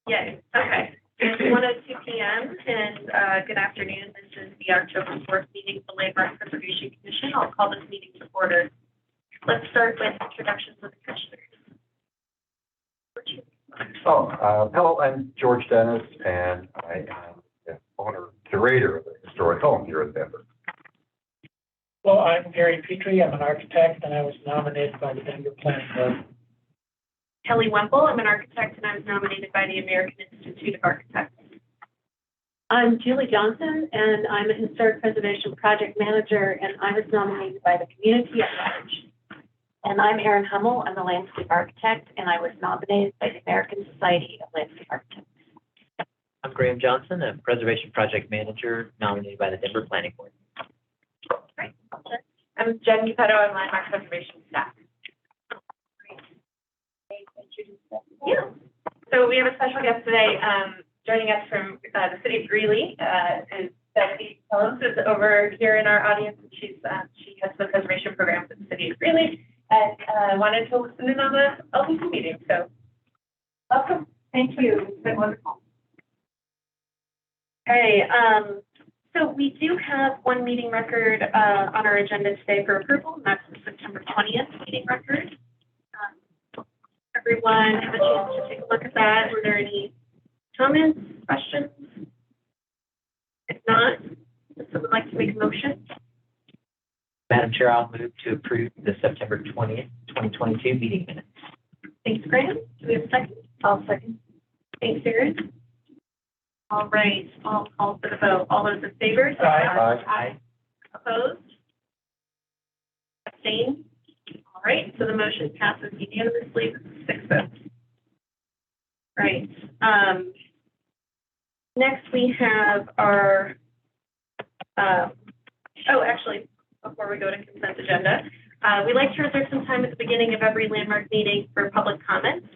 Yay, okay. It's 1:02 p.m. and good afternoon. This is the October 4th meeting of the Labor and Preservation Commission. I'll call this meeting to order. Let's start with introductions of the commissioners. Hello, I'm George Dennis, and I am the owner, curator of the historic home here in Denver. Well, I'm Gary Petrie. I'm an architect, and I was nominated by the Denver Planning Board. Kelly Wemple, I'm an architect, and I was nominated by the American Institute of Architects. I'm Julie Johnson, and I'm a historic preservation project manager, and I was nominated by the community at large. And I'm Erin Hummel. I'm a landscape architect, and I was nominated by the American Society of Landscape Architects. I'm Graham Johnson, a preservation project manager nominated by the Denver Planning Board. Great. I'm Jen Capetto. I'm landmark preservation staff. Yeah. So we have a special guest today. Joining us from the city of Greeley is Becky Phillips, is over here in our audience. She has the preservation program for the city of Greeley and wanted to listen in on the LPC meeting. So welcome. Thank you. It's been wonderful. Okay. So we do have one meeting record on our agenda today for approval, and that's the September 20th meeting record. Everyone have a chance to take a look at that. Were there any comments, questions? If not, would someone like to make a motion? Madam Chair, I'll move to approve the September 20th, 2022 meeting minutes. Thanks, Graham. Do we have a second? I'll second. Thanks, Erin. All right, I'll call for the vote. All those in favor? Aye. Opposed? Abstained? All right, so the motion passes unanimously with 6 votes. Right. Next, we have our, actually, before we go to consent agenda, we like to reserve some time at the beginning of every landmark meeting for public comments.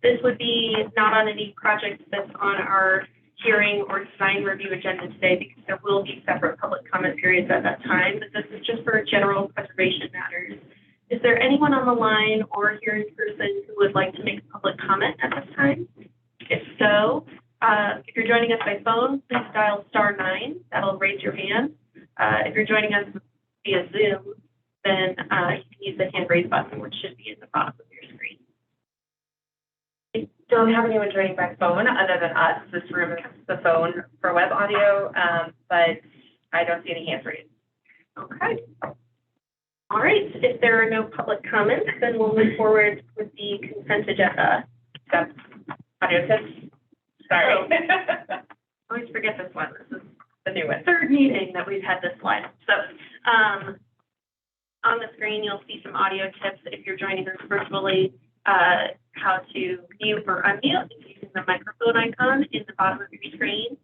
This would be not on any project that's on our hearing or design review agenda today, because there will be separate public comment periods at that time, but this is just for general preservation matters. Is there anyone on the line or here in person who would like to make a public comment at this time? If so, if you're joining us by phone, please dial *9. That'll raise your hand. If you're joining us via Zoom, then you can use the hand raise button, which should be in the bottom of your screen. I don't have anyone joining by phone other than us. This room is the phone for web audio, but I don't see any hands raised. Okay. All right. If there are no public comments, then we'll move forward with the consent agenda. Except audio tips. Sorry. I always forget this one. This is the new one. Third meeting that we've had this slide. So on the screen, you'll see some audio tips if you're joining us virtually. How to mute or unmute using the microphone icon in the bottom of your screen.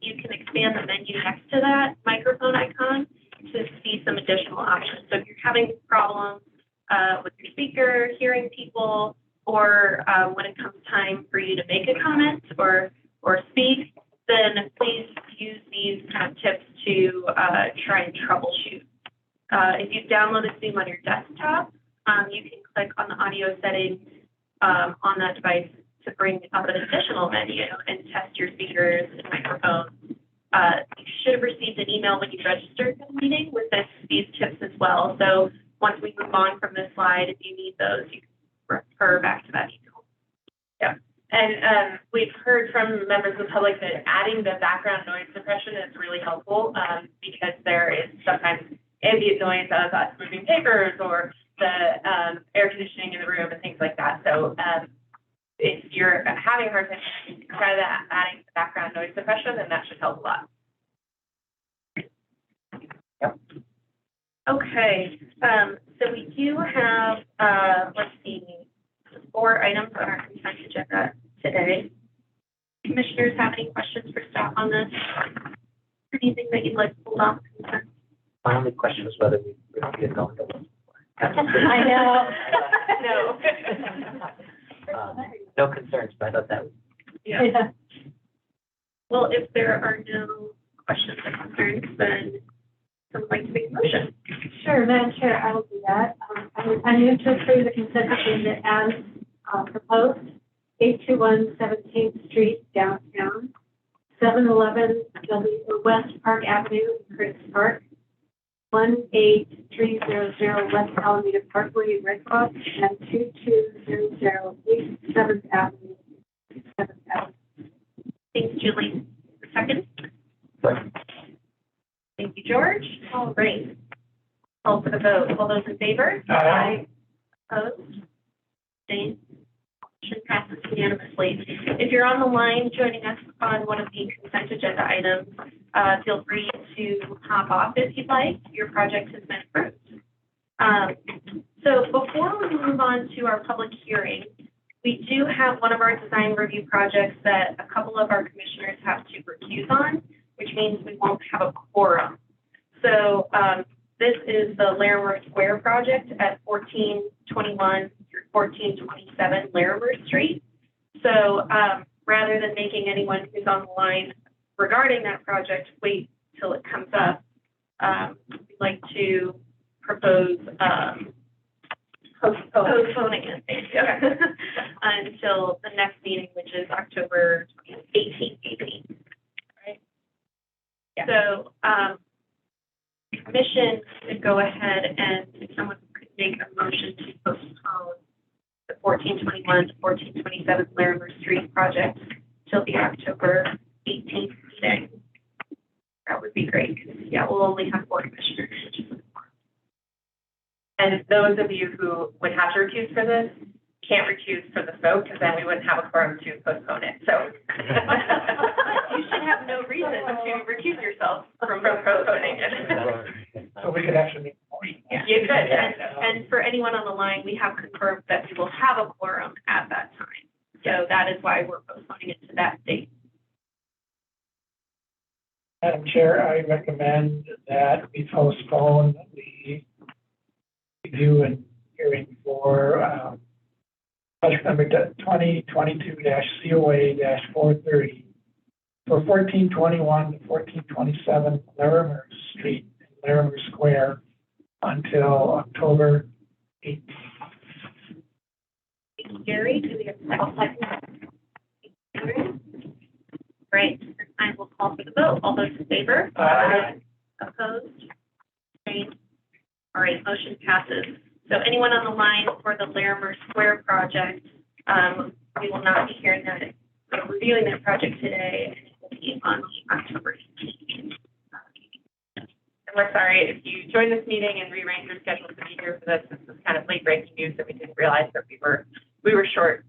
You can expand the menu next to that microphone icon to see some additional options. So if you're having problems with your speaker, hearing people, or when it comes time for you to make a comment or speak, then please use these kind of tips to try and troubleshoot. If you've downloaded Zoom on your desktop, you can click on the audio settings on that device to bring up an additional menu and test your speakers and microphones. You should have received an email when you registered for the meeting with these tips as well. So once we move on from this slide, if you need those, you can refer back to that email. Yeah, and we've heard from members of the public that adding the background noise suppression is really helpful because there is sometimes ambient noise of us moving papers or the air conditioning in the room and things like that. So if you're having a hard time, try that adding the background noise suppression, and that should help a lot. Yep. Okay, so we do have, let's see, 4 items on our consent agenda today. Commissioners have any questions for staff on this? Anything that you'd like to hold on to consent? My only question was whether we really had gone to one. I know. No concerns, but I thought that was. Yeah. Well, if there are no questions or concerns, then someone like to make a motion. Sure, Madam Chair, I will do that. I move to approve the consent agenda as proposed. 821 17th Street downtown, 711 West Park Avenue, Curtis Park, 18300 West Alameda Parkway, Red Rock, and 2200 East 7th Avenue, 7th Avenue. Thanks, Julie. Second? Second. Thank you, George. All right. Call for the vote. All those in favor? Aye. Opposed? Abstained? Motion passes unanimously. If you're on the line joining us on one of the consent agenda items, feel free to hop off if you'd like. Your project has been approved. So before we move on to our public hearing, we do have one of our design review projects that a couple of our commissioners have to recuse on, which means we won't have a quorum. So this is the Larimer Square project at 1421 through 1427 Larimer Street. So rather than making anyone who's on the line regarding that project wait till it comes up, we'd like to propose postponing it until the next meeting, which is October 18th. Right? Yeah. So commission could go ahead and if someone could make a motion to postpone the 1421 to 1427 Larimer Street project till the October 18th meeting. That would be great. Yeah, we'll only have 4 commissioners, which is And those of you who would have to recuse for this can't recuse for the vote because then we wouldn't have a quorum to postpone it. So you should have no reason to recuse yourself from postponing it. So we could actually make a motion. Yeah, you could. And for anyone on the line, we have confirmed that we will have a quorum at that time. So that is why we're postponing it to that date. Madam Chair, I recommend that we postpone the review and hearing for project number 2022-COA-430 for 1421 to 1427 Larimer Street and Larimer Square until October 18th. Thank you, Gary. Do we have a second? Great. I will call for the vote. All those in favor? Aye. Opposed? Abstained? All right, motion passes. So anyone on the line for the Larimer Square project, we will not be hearing that, reviewing that project today, and it will be on the October 18th. And we're sorry if you joined this meeting and rearranged your schedule to be here for this. This was kind of late breaking news that we didn't realize that we were short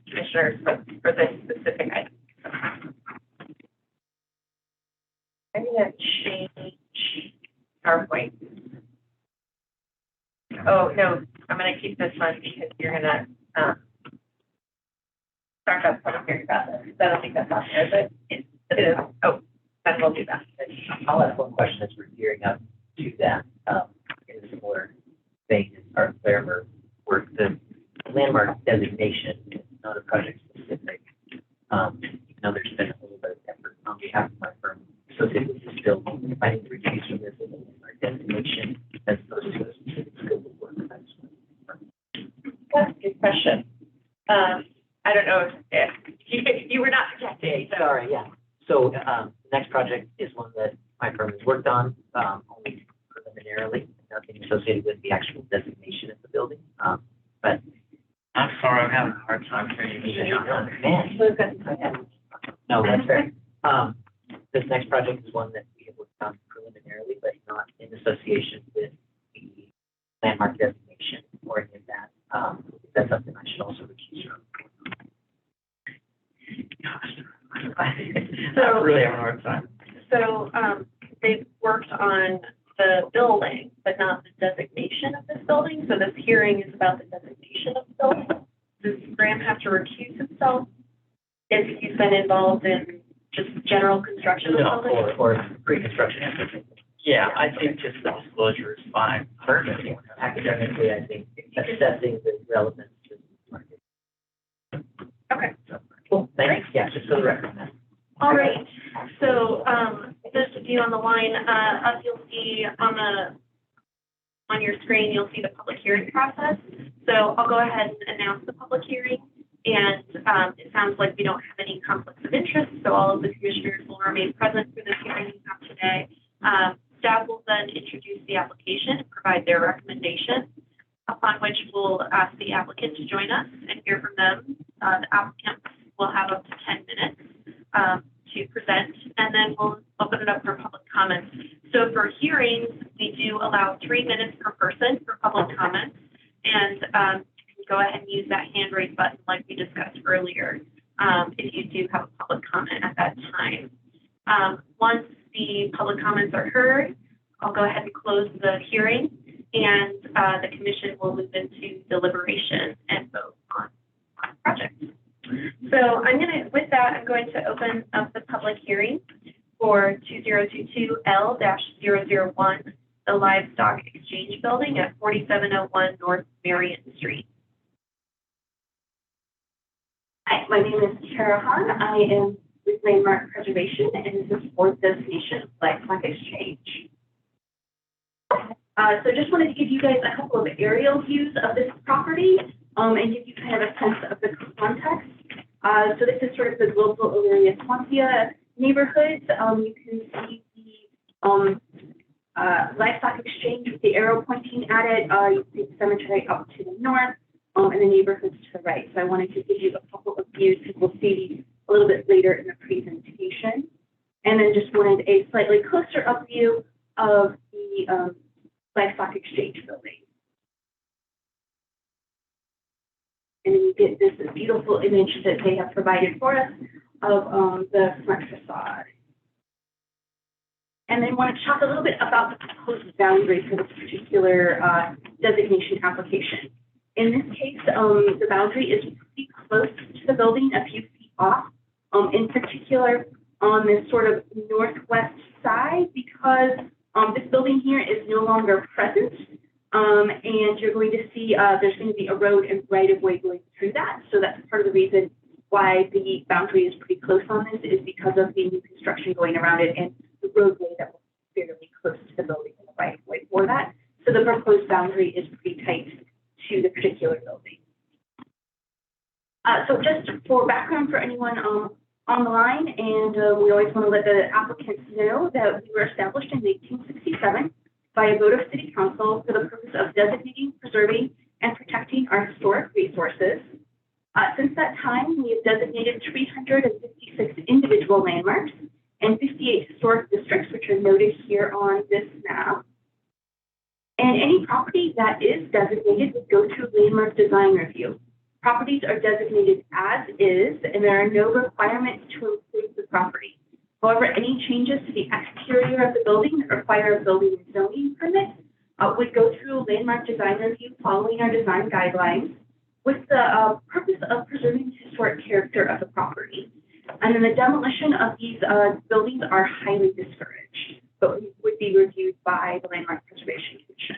commissioners for this specific item. I'm going to change PowerPoint. Oh, no, I'm going to keep this one because you're going to start up public hearing process. I don't think that's on there, but it is. Oh, then we'll do that. I'll ask one question as we're gearing up to that. In a similar vein as our Larimer work, the landmark designation is not a project specific. Even though there's been a little bit of effort on behalf of my firm associated with this bill, if I need to recuse from this as a landmark designation as opposed to a specific scope of work. That's a good question. I don't know if you were not projecting. So. Sorry, yeah. So the next project is one that my firm has worked on only preliminarily, nothing associated with the actual designation of the building. But I'm sorry, I'm having a hard time hearing you. man, no, that's fair. This next project is one that we have worked on preliminarily, but not in association with the landmark designation or any of that. That's something I should also recuse from. I'm really having a hard time. So they've worked on the building, but not the designation of this building. So this hearing is about the designation of the building. Does Graham have to recuse himself if he's been involved in just general construction of the No, building? or pre-construction effort. Yeah, I think just the disclosure is fine. Perfect. Academically, I think assessing the relevance to the market. Okay. So, cool, thanks. Yeah, just for the record. All right. So those of you on the line, up you'll see on your screen, you'll see the public hearing process. So I'll go ahead and announce the public hearing. And it sounds like we don't have any conflicts of interest, so all of the commissioners will remain present for this hearing we have today. Staff will then introduce the application and provide their recommendation, upon which we'll ask the applicant to join us and hear from them. The applicant will have up to 10 minutes to present, and then we'll open it up for public comments. So for hearings, we do allow 3 minutes per person for public comments, and you can go ahead and use that hand raise button like we discussed earlier if you do have a public comment at that time. Once the public comments are heard, I'll go ahead and close the hearing, and the commission will move into deliberation and vote on the project. So I'm going to open up the public hearing for 2022L-001, the Livestock Exchange Building at 4701 North Marion Street. Hi, my name is Tara Hahn. I am with Landmark Preservation and this is for designation of Livestock Exchange. So just wanted to give you guys a couple of aerial views of this property and give you kind of a sense of the context. So this is sort of the global Elyria Swansea neighborhoods. You can see the Livestock Exchange with the arrow pointing at it. You can see the cemetery up to the north and the neighborhoods to the right. So I wanted to give you a couple of views because we'll see these a little bit later in the presentation. And then just wanted a slightly closer up view of the Livestock Exchange building. And then you get this beautiful image that they have provided for us of the front facade. And then want to talk a little bit about the proposed boundary for this particular designation application. In this case, the boundary is pretty close to the building, a few feet off, in particular on this sort of northwest side, because this building here is no longer present. And you're going to see there's going to be a road and right-of-way going through that. So that's part of the reason why the boundary is pretty close on this, is because of the new construction going around it and the roadway that will be fairly close to the building and the right-of-way for that. So the proposed boundary is pretty tight to the particular building. So just for background for anyone on the line, and we always want to let the applicants know that we were established in 1867 by a vote of City Council for the purpose of designating, preserving, and protecting our historic resources. Since that time, we have designated 356 individual landmarks and 58 historic districts, which are noted here on this map. And any property that is designated would go through landmark design review. Properties are designated as is, and there are no requirements to improve the property. However, any changes to the exterior of the building that require a building and zoning permit would go through a landmark design review following our design guidelines with the purpose of preserving the historic character of the property. And then the demolition of these buildings are highly discouraged, but would be reviewed by the Landmark Preservation Commission.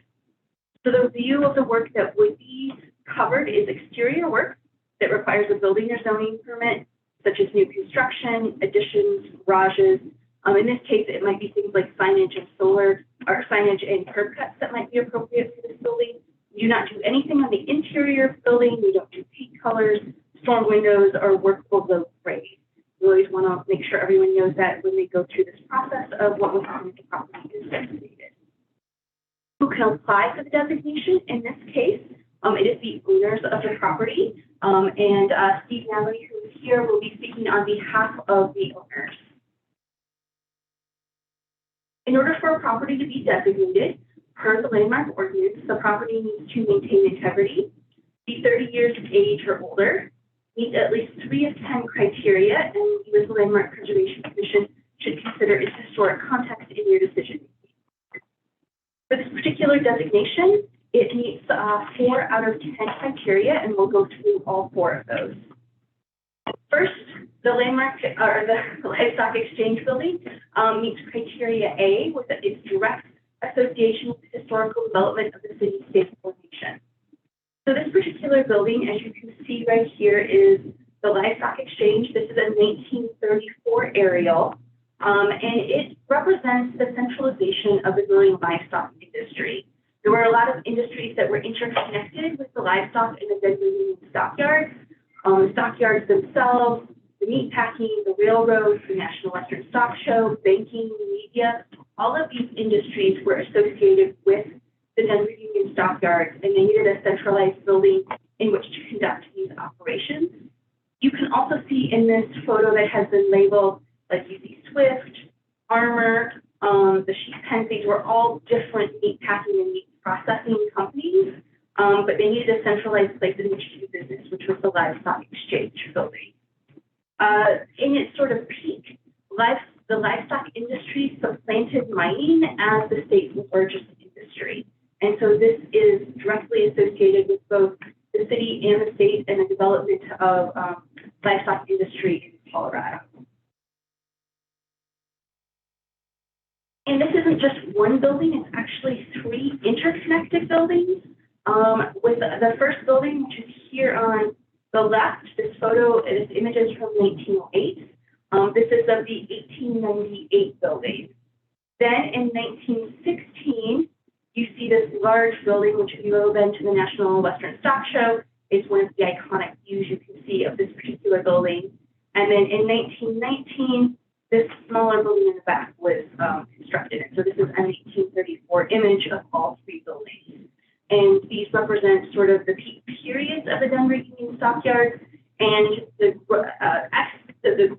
So the review of the work that would be covered is exterior work that requires a building or zoning permit, such as new construction, additions, garages. In this case, it might be things like signage and solar, or signage and curb cuts that might be appropriate for this building. We do not do anything on the interior of the building. We don't do paint colors, storm windows, or work below grade. We always want to make sure everyone knows that when they go through this process of what will happen if the property is designated. Who can apply for the designation? In this case, it is the owners of the property, and Steve Nally, who is here, will be speaking on behalf of the owners. In order for a property to be designated, per the landmark ordinance, the property needs to maintain integrity, be 30 years of age or older, meet at least 3 of 10 criteria, and you as the Landmark Preservation Commission should consider its historic context in your decision. For this particular designation, it meets 4 out of 10 criteria, and we'll go through all 4 of those. First, the landmark or the Livestock Exchange building meets criteria A with its direct association with the historical development of the city, state, or nation. So this particular building, as you can see right here, is the Livestock Exchange. This is a 1934 aerial, and it represents the centralization of the growing livestock industry. There were a lot of industries that were interconnected with the livestock in the Denver Union stockyards, The stockyards themselves, the meat packing, the railroads, the National Western Stock Show, banking, media, all of these industries were associated with the Denver Union stockyards, and they needed a centralized building in which to conduct these operations. You can also see in this photo that has been labeled, like you see Swift, Armor, the Sheep Pens, these were all different meat packing and meat processing companies, but they needed a centralized place in which to do business, which was the Livestock Exchange building. In its sort of peak, the livestock industry supplanted mining as the state's largest industry. And so this is directly associated with both the city and the state and the development of livestock industry in Colorado. And this isn't just one building, it's actually 3 interconnected buildings. With the first building, which is here on the left, this photo is images from 1908. This is of the 1898 building. Then in 1916, you see this large building, which if you've ever been to the National Western Stock Show, is one of the iconic views you can see of this particular building. And then in 1919, this smaller building in the back was constructed. And so this is an 1834 image of all 3 buildings. And these represent sort of the peak periods of the Denver Union Stockyards and the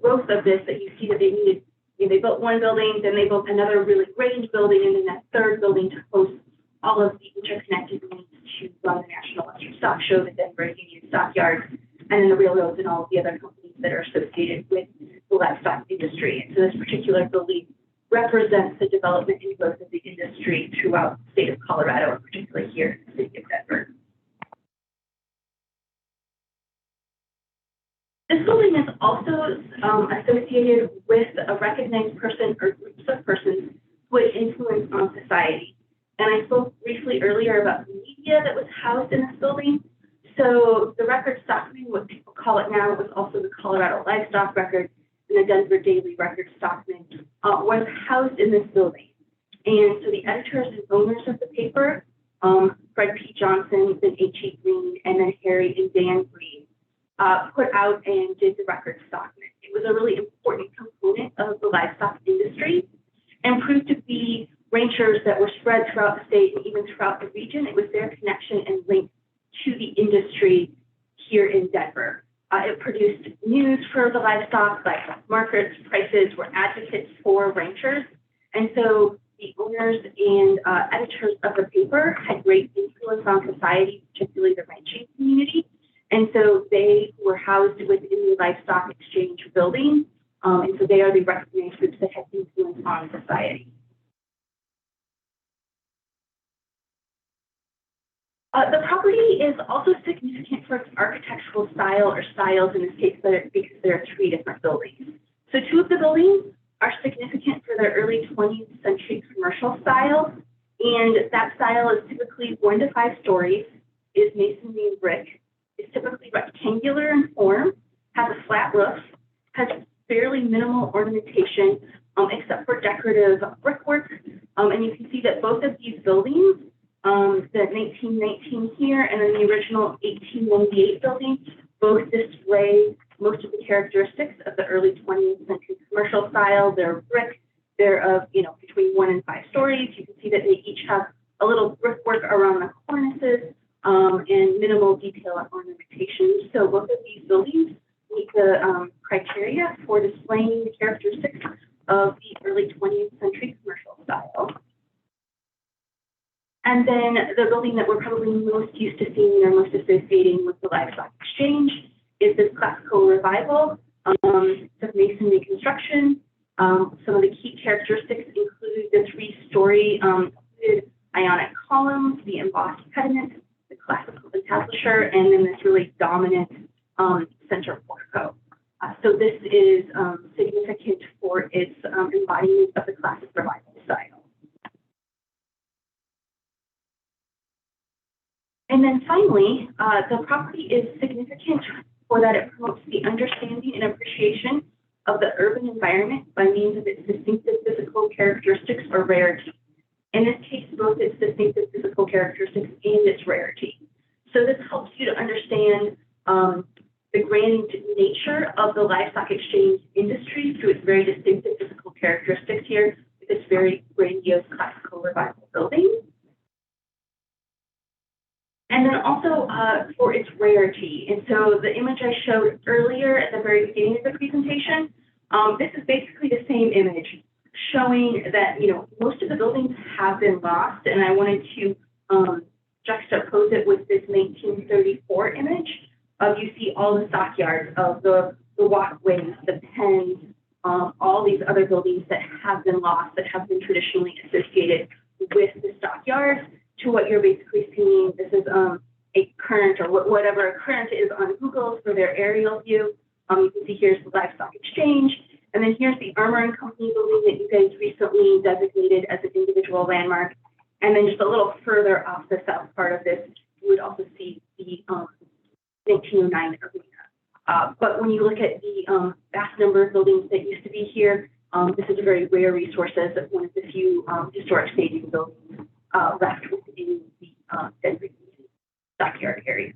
growth of this, that you see that they needed, they built one building, then they built another really great building, and then that third building to host all of the interconnected needs to run the National Western Stock Show, the Denver Union Stockyards, and then the railroads and all of the other companies that are associated with the livestock industry. And so this particular building represents the development and growth of the industry throughout the state of Colorado, and particularly here in the city of Denver. This building is also associated with a recognized person or groups of persons who had influence on society. And I spoke briefly earlier about the media that was housed in this building. So the record stockman, what people call it now, was also the Colorado Livestock Record, and the Denver Daily Record stockman was housed in this building. And so the editors and owners of the paper, Fred P. Johnson, then H.E. Green, and then Harry and Dan Green, put out and did the record stockman. It was a really important component of the livestock industry and proved to be ranchers that were spread throughout the state and even throughout the region. It was their connection and link to the industry here in Denver. It produced news for the livestock markets, prices, were advocates for ranchers. And so the owners and editors of the paper had great influence on society, particularly the ranching community. And so they were housed within the Livestock Exchange building. And so they are the recognized groups that have influence on society. The property is also significant for its architectural style, or styles in this case, because there are 3 different buildings. So 2 of the buildings are significant for their early 20th century commercial style. And that style is typically 1 to 5 stories, is masonry and brick, is typically rectangular in form, has a flat roof, has fairly minimal ornamentation, except for decorative brickwork. And you can see that both of these buildings, the 1919 here and then the original 1898 building, both display most of the characteristics of the early 20th century commercial style. They're brick, they're of, between 1 and 5 stories. You can see that they each have a little brickwork around the cornices, and minimal detail and ornamentation. So both of these buildings meet the criteria for displaying the characteristics of the early 20th century commercial style. And then the building that we're probably most used to seeing or most associating with the Livestock Exchange is this classical revival of masonry construction. Some of the key characteristics include the 3-story ionic columns, the embossed pediment, the classical entablature, and then this really dominant center portico. So this is significant for its embodiment of the classic revival style. And then finally, the property is significant for that it promotes the understanding and appreciation of the urban environment by means of its distinctive physical characteristics or rarity. In this case, both its distinctive physical characteristics and its rarity. So this helps you to understand the grand nature of the livestock exchange industry through its very distinctive physical characteristics here, with its very grandiose classical revival building. And then also for its rarity. And so the image I showed earlier at the very beginning of the presentation, this is basically the same image showing that, you know, most of the buildings have been lost. And I wanted to juxtapose it with this 1934 image of, you see all the stockyards of the walkways, the pens, all these other buildings that have been lost, that have been traditionally associated with the stockyards, to what you're basically seeing. This is a current, or whatever a current is on Google for their aerial view. You can see here's the Livestock Exchange, and then here's the Armor and Company building that you guys recently designated as an individual landmark. And then just a little further off the south part of this, you would also see the 1909 arena. But when you look at the vast number of buildings that used to be here, this is a very rare resource, as one of the few historic staging buildings left within the Denver stockyard area.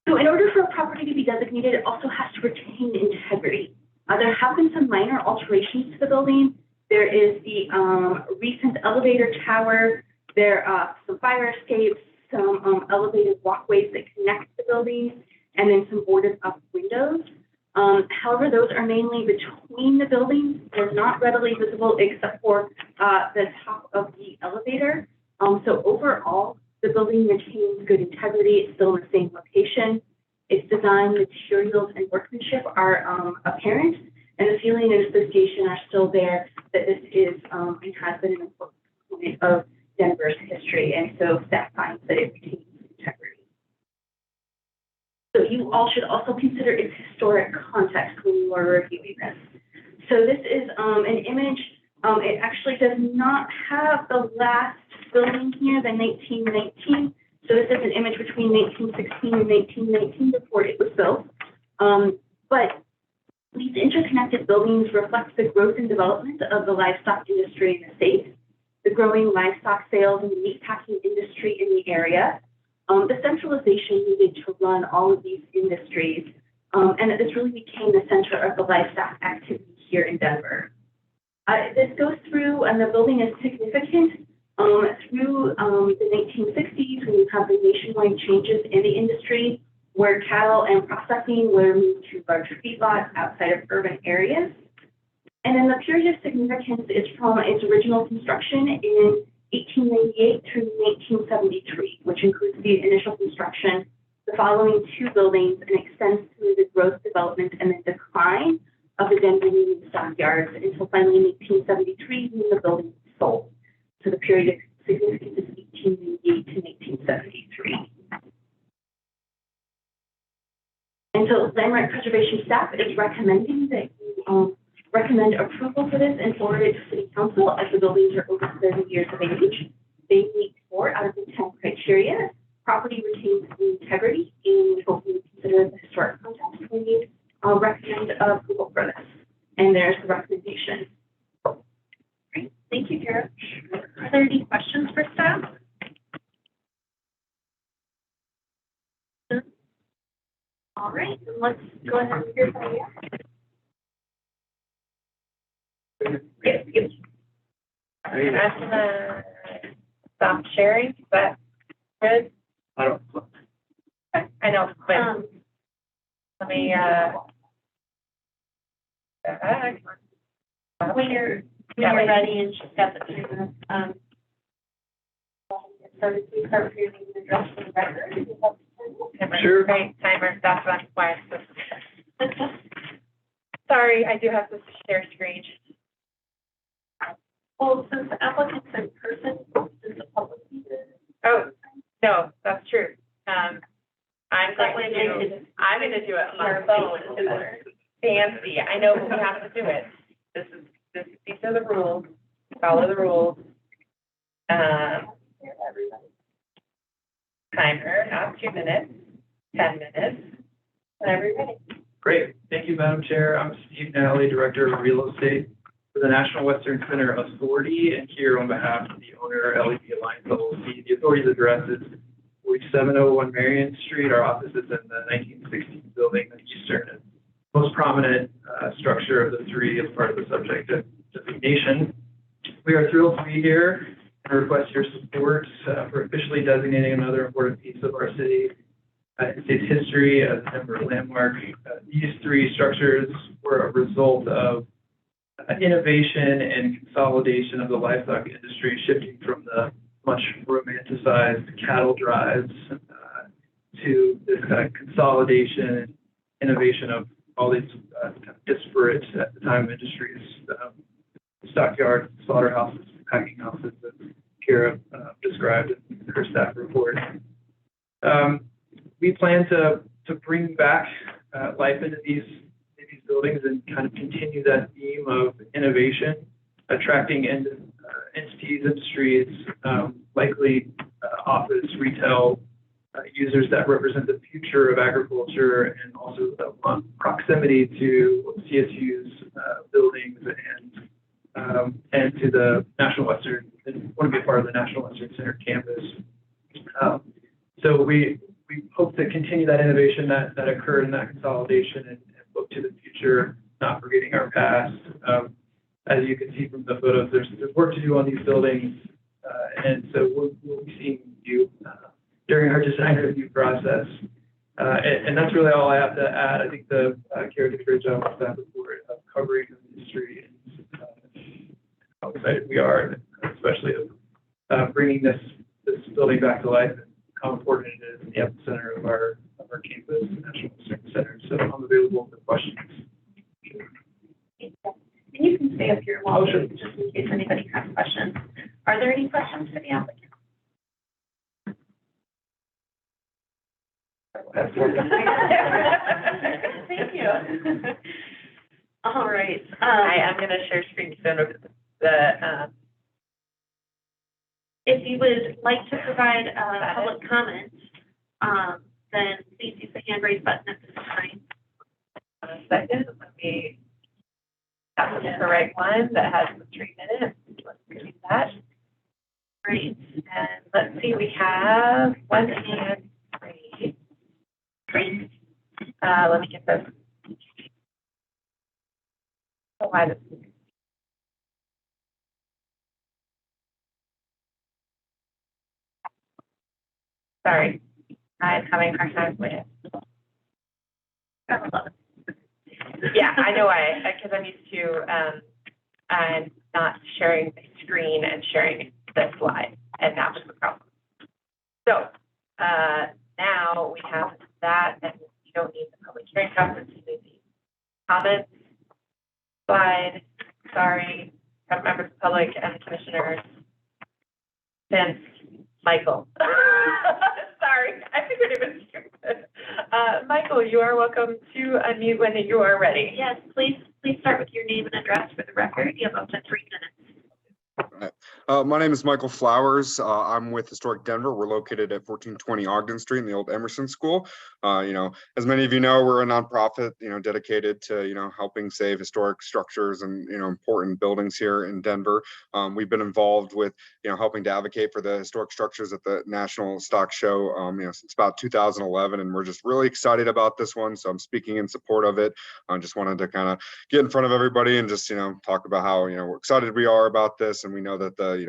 So in order for a property to be designated, it also has to retain integrity. There have been some minor alterations to the building. There is the recent elevator tower. There are some fire escapes, some elevated walkways that connect the buildings, and then some boarded up windows. However, those are mainly between the buildings. They're not readily visible except for the top of the elevator. So overall, the building retains good integrity. It's still in the same location. Its design, materials, and workmanship are apparent, and the feeling and association are still there that this is and has been an important component of Denver's history, and so staff finds that it retains integrity. So you all should also consider its historic context when you are reviewing this. So this is an image. It actually does not have the last building here, the 1919. So this is an image between 1916 and 1919 before it was built. But these interconnected buildings reflect the growth and development of the livestock industry in the state, the growing livestock sales and the meatpacking industry in the area, the centralization needed to run all of these industries, and that this really became the center of the livestock activity here in Denver. This goes through, and the building is significant through the 1960s, when you have the nationwide changes in the industry, where cattle and processing were moved to larger feedlots outside of urban areas. And then the period of significance is from its original construction in 1898 through 1973, which includes the initial construction, the following two buildings, and extends through the growth, development, and the decline of the Denver Union stockyards until finally in 1873, when the building was sold. So the period of significance is 1898 to 1973. And so landmark preservation staff is recommending that you recommend approval for this and forward it to City Council, as the buildings are over 30 years of age. They meet 4 out of the 10 criteria. Property retains integrity, and we hope you consider the historic context when you recommend approval for this. And there's the recommendation. Great. Thank you, Kara. Are there any questions for staff? All right, let's go ahead and hear from you. I'm gonna stop sharing. Is that good? I don't. I know, but let me, When you're ready and she's got the timer, so we start reading the address for the record. Sure. Great, timer, that's why I'm so. Sorry, I do have to share screen. Well, since the applicant's in person, does the public need to? Oh, no, that's true. I'm going to do it on my phone. Fancy, I know we have to do it. These are the rules, follow the rules. Timer, not 2 minutes, 10 minutes, whenever you're ready. Great. Thank you, Madam Chair. I'm Steve Nally, Director of Real Estate for the National Western Center Authority, and here on behalf of the owner, LED Alliance LLC. The authority's address is 4701 Marion Street. Our office is in the 1960s building, the eastern and most prominent structure of the three as part of the subject of designation. We are thrilled to be here and request your support for officially designating another important piece of our city, its history as a Denver landmark. These three structures were a result of innovation and consolidation of the livestock industry, shifting from the much romanticized cattle drives to this kind of consolidation and innovation of all these kind of disparate at the time industries, stockyards, slaughterhouses, packing houses that Kara described in her staff report. We plan to bring back life into these buildings and kind of continue that theme of innovation, attracting entities, industries, likely office, retail users that represent the future of agriculture and also the proximity to CSU's buildings and to the National Western, and want to be part of the National Western Center campus. So we hope to continue that innovation that occurred in that consolidation and look to the future, not forgetting our past. As you can see from the photos, there's work to do on these buildings, and so we'll be seeing you during our design review process. And that's really all I have to add. I think the Kara did a great job with that report of covering the history and how excited we are, especially of bringing this building back to life and how important it is in the epicenter of our campus, the National Western Center. So I'm available for questions. And you can stay up here while, just in case anybody has questions. Are there any questions for the applicant? Thank you. All right. I'm going to share screen soon with If you would like to provide public comment, then please use the hand raise button at this time. second. Let me have the right one that has the 3 minutes. Let's do that. Great. And let's see, we have 1 hand raised. Great. Let me get this. Oh, why this? Sorry, I'm having a hard time with it. Yeah, I know why, because I'm used to I'm not sharing the screen and sharing the slide, and that was the problem. So now we have that, and you don't need the public hearing conference, you need the comments slide. Sorry, members of the public and the commissioners. Since Michael. Sorry, I figured it was stupid. Michael, you are welcome to unmute when you are ready. Yes, please start with your name and address for the record. You have up to 3 minutes. My name is Michael Flowers. I'm with Historic Denver. We're located at 1420 Ogden Street in the old Emerson School. As many of you know, we're a nonprofit, dedicated to, helping save historic structures and, important buildings here in Denver. We've been involved with, helping to advocate for the historic structures at the National Stock Show, since about 2011, and we're just really excited about this one. So I'm speaking in support of it. I just wanted to kind of get in front of everybody and just, talk about how, we're excited we are about this, and we know that the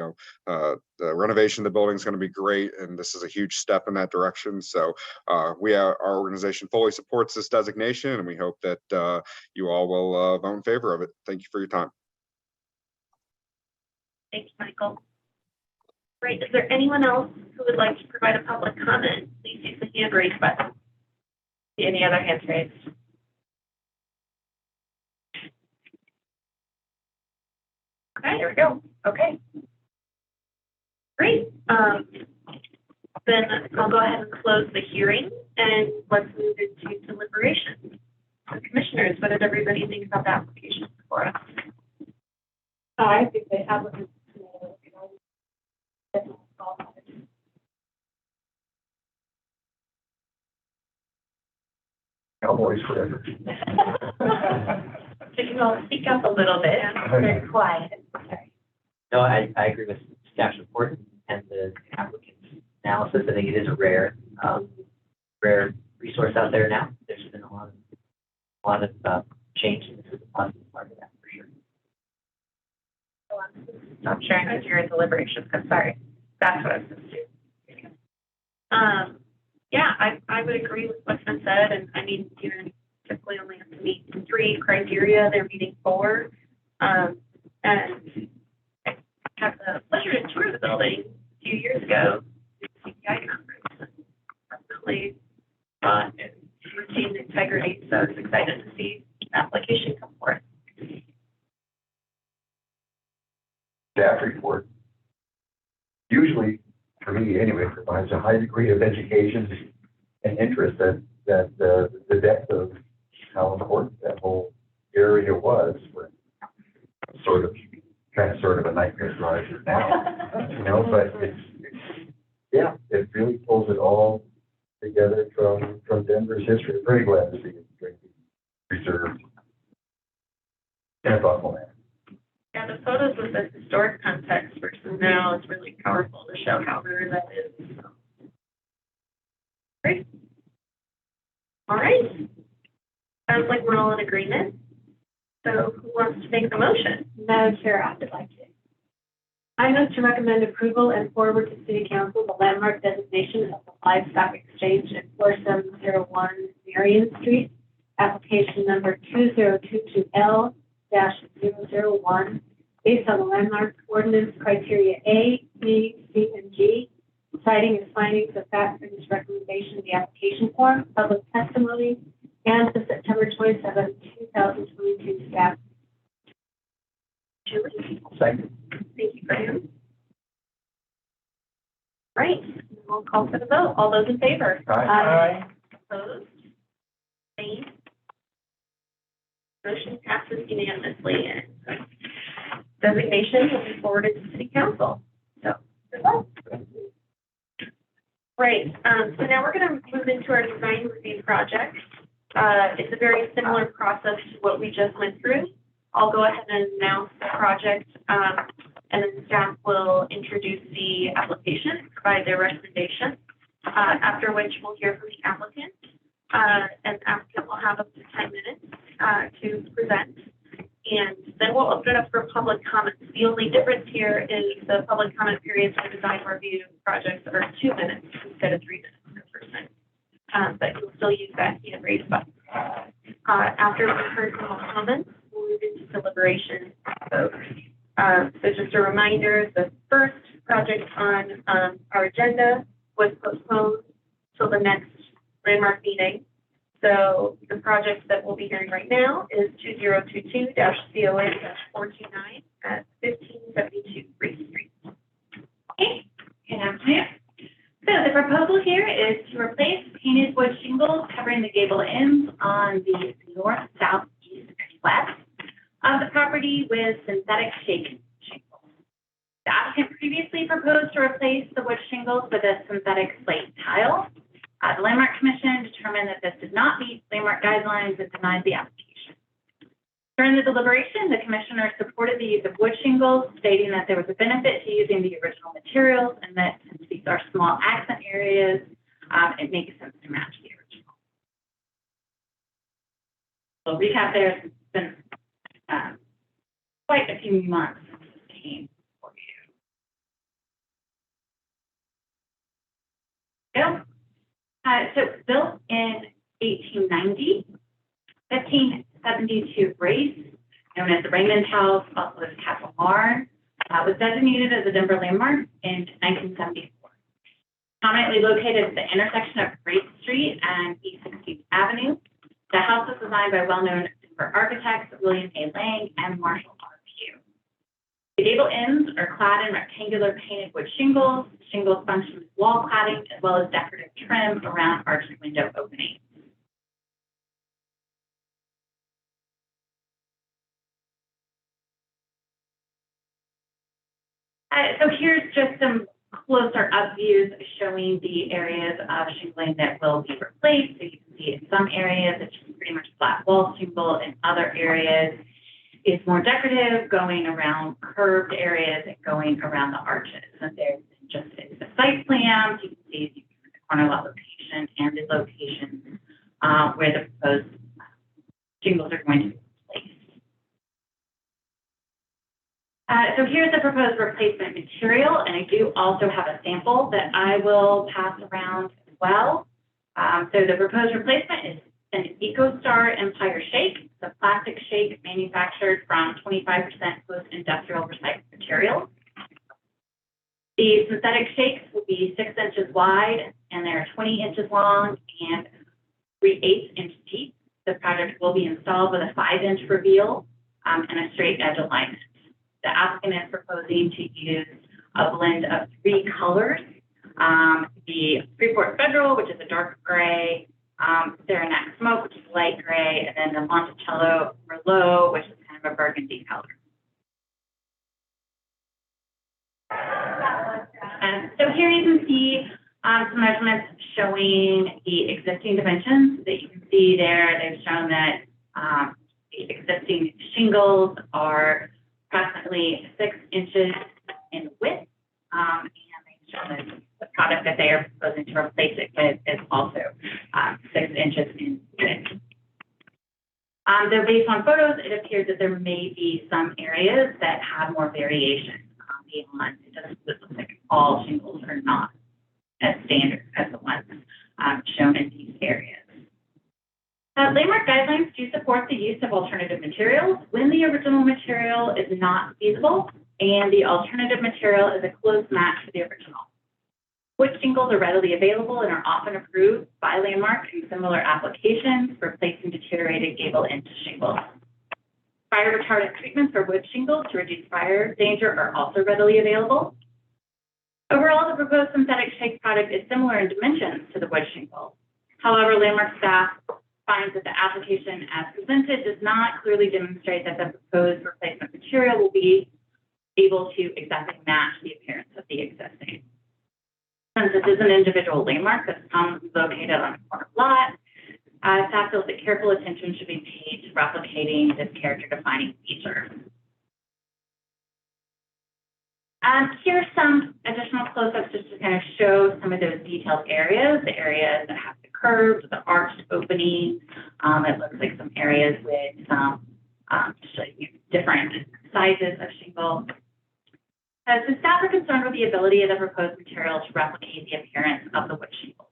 renovation of the building is going to be great, and this is a huge step in that direction. So our organization fully supports this designation, and we hope that you all will vote in favor of it. Thank you for your time. Thanks, Michael. Great. Is there anyone else who would like to provide a public comment? Please use the hand raise button. Any other hands raised? Okay, here we go. Okay. Great. Then I'll go ahead and close the hearing, and let's move into deliberations. So commissioners, what did everybody think about the application for us? I think the applicant. Cowboys forever. So you all speak up a little bit. Very quiet. Sorry. No, I agree with staff's report and the applicant's analysis. I think it is a rare resource out there now. There's been a lot of change, and this is a positive part of that for sure. Stop sharing with your deliberations, I'm sorry. That's what I was supposed to do. Yeah, I would agree with what's been said, and I mean, you typically only have to meet 3 criteria, they're meeting 4. And I had the pleasure to tour the building a few years ago, at the CPI conference. Definitely fun and routine integrity, so I was excited to see the application come forth. Staff report. Usually, for me anyway, provides a high degree of education and interest that the depth of how important that whole area was when sort of a nightmare drive now, but yeah, it really pulls it all together from Denver's history. I'm very glad to see it preserved in a thoughtful manner. Yeah, the photos with the historic context versus now is really powerful to show how rare that is. So. Great. All right. Sounds like we're all in agreement. So who wants to make the motion? Madam Chair, I would like to. I move to recommend approval and forward to City Council the landmark designation of the Livestock Exchange at 4701 Marion Street, application number 2022L-001, based on the landmark ordinance criteria A, B, C, and G, citing its findings of fact and its recommendation of the application form, public testimony, and the September 27, 2022 staff. Julie? Second. Thank you, Graham. Right, we'll call for the vote. All those in favor? Aye. Opposed? Abstained? Motion passes unanimously, and designation will be forwarded to City Council. So, good luck. Right, so now we're going to move into our design review project. It's a very similar process to what we just went through. I'll go ahead and announce the project, and then staff will introduce the application, provide their recommendation, after which we'll hear from the applicant. And the applicant will have up to 10 minutes to present. And then we'll open it up for public comments. The only difference here is the public comment periods for design review projects are 2 minutes instead of 3 minutes per person. But you'll still use that hand raise button. After we've heard from all comments, we'll move into deliberation. So just a reminder, the first project on our agenda was postponed till the next landmark meeting. So the project that we'll be hearing right now is 2022-COA-429 at 1572 Grace Street. Okay, good afternoon. So the proposal here is to replace painted wood shingles covering the gable ends on the north, south, east, and west of the property with synthetic shake shingles. The applicant previously proposed to replace the wood shingles with a synthetic slate tile. The Landmark Commission determined that this did not meet landmark guidelines and denied the application. During the deliberation, the commissioner supported the use of wood shingles, stating that there was a benefit to using the original materials and that since these are small accent areas, it makes sense to match the original. So recap, there's been quite a few months since this came for you. Bill? So built in 1890, 1572 Grace, known as the Raymond House, also as Castle Barn, was designated as a Denver landmark in 1974. Prominently located at the intersection of Grace Street and East 16th Avenue, the house was designed by well-known Denver architects William A. Lang and Marshall R. Pugh. The gable ends are clad in rectangular painted wood shingles. Shingles function as wall cladding as well as decorative trim around arched window openings. So here's just some closer up views showing the areas of shingling that will be replaced. So you can see in some areas it's just pretty much flat wall shingle. In other areas it's more decorative, going around curved areas and going around the arches. And there's just is the site plan. You can see the corner lot location and the location where the proposed shingles are going to be placed. So here's the proposed replacement material, and I do also have a sample that I will pass around as well. So the proposed replacement is an EcoStar Empire Shake. It's a plastic shake manufactured from 25% post-industrial recycled materials. The synthetic shakes will be 6 inches wide, and they're 20 inches long and 3/8 inch deep. The product will be installed with a 5-inch reveal and a straight edge alignment. The applicant is proposing to use a blend of 3 colors. The Freeport Federal, which is a dark gray, Saranac Smoke, which is light gray, and then the Monticello Merlot, which is kind of a burgundy color. So here you can see some measurements showing the existing dimensions that you can see there. They've shown that the existing shingles are approximately 6 inches in width, and they've shown that the product that they are proposing to replace it with is also 6 inches in width. Though based on photos, it appears that there may be some areas that have more variation beyond. It doesn't look like all shingles are not as standard as the ones shown in these areas. Landmark guidelines do support the use of alternative materials when the original material is not feasible and the alternative material is a close match to the original. Wood shingles are readily available and are often approved by Landmark in similar applications for replacing deteriorated gable end shingles. Fire retardant treatments for wood shingles to reduce fire danger are also readily available. Overall, the proposed synthetic shake product is similar in dimensions to the wood shingle. However, Landmark staff finds that the application as presented does not clearly demonstrate that the proposed replacement material will be able to exactly match the appearance of the existing. Since this is an individual landmark that's located on a corner lot, staff feels that careful attention should be paid to replicating this character-defining feature. Here's some additional close-ups just to kind of show some of those detailed areas, the areas that have the curves, the arched openings. It looks like some areas with some different sizes of shingle. So staff are concerned with the ability of the proposed material to replicate the appearance of the wood shingles.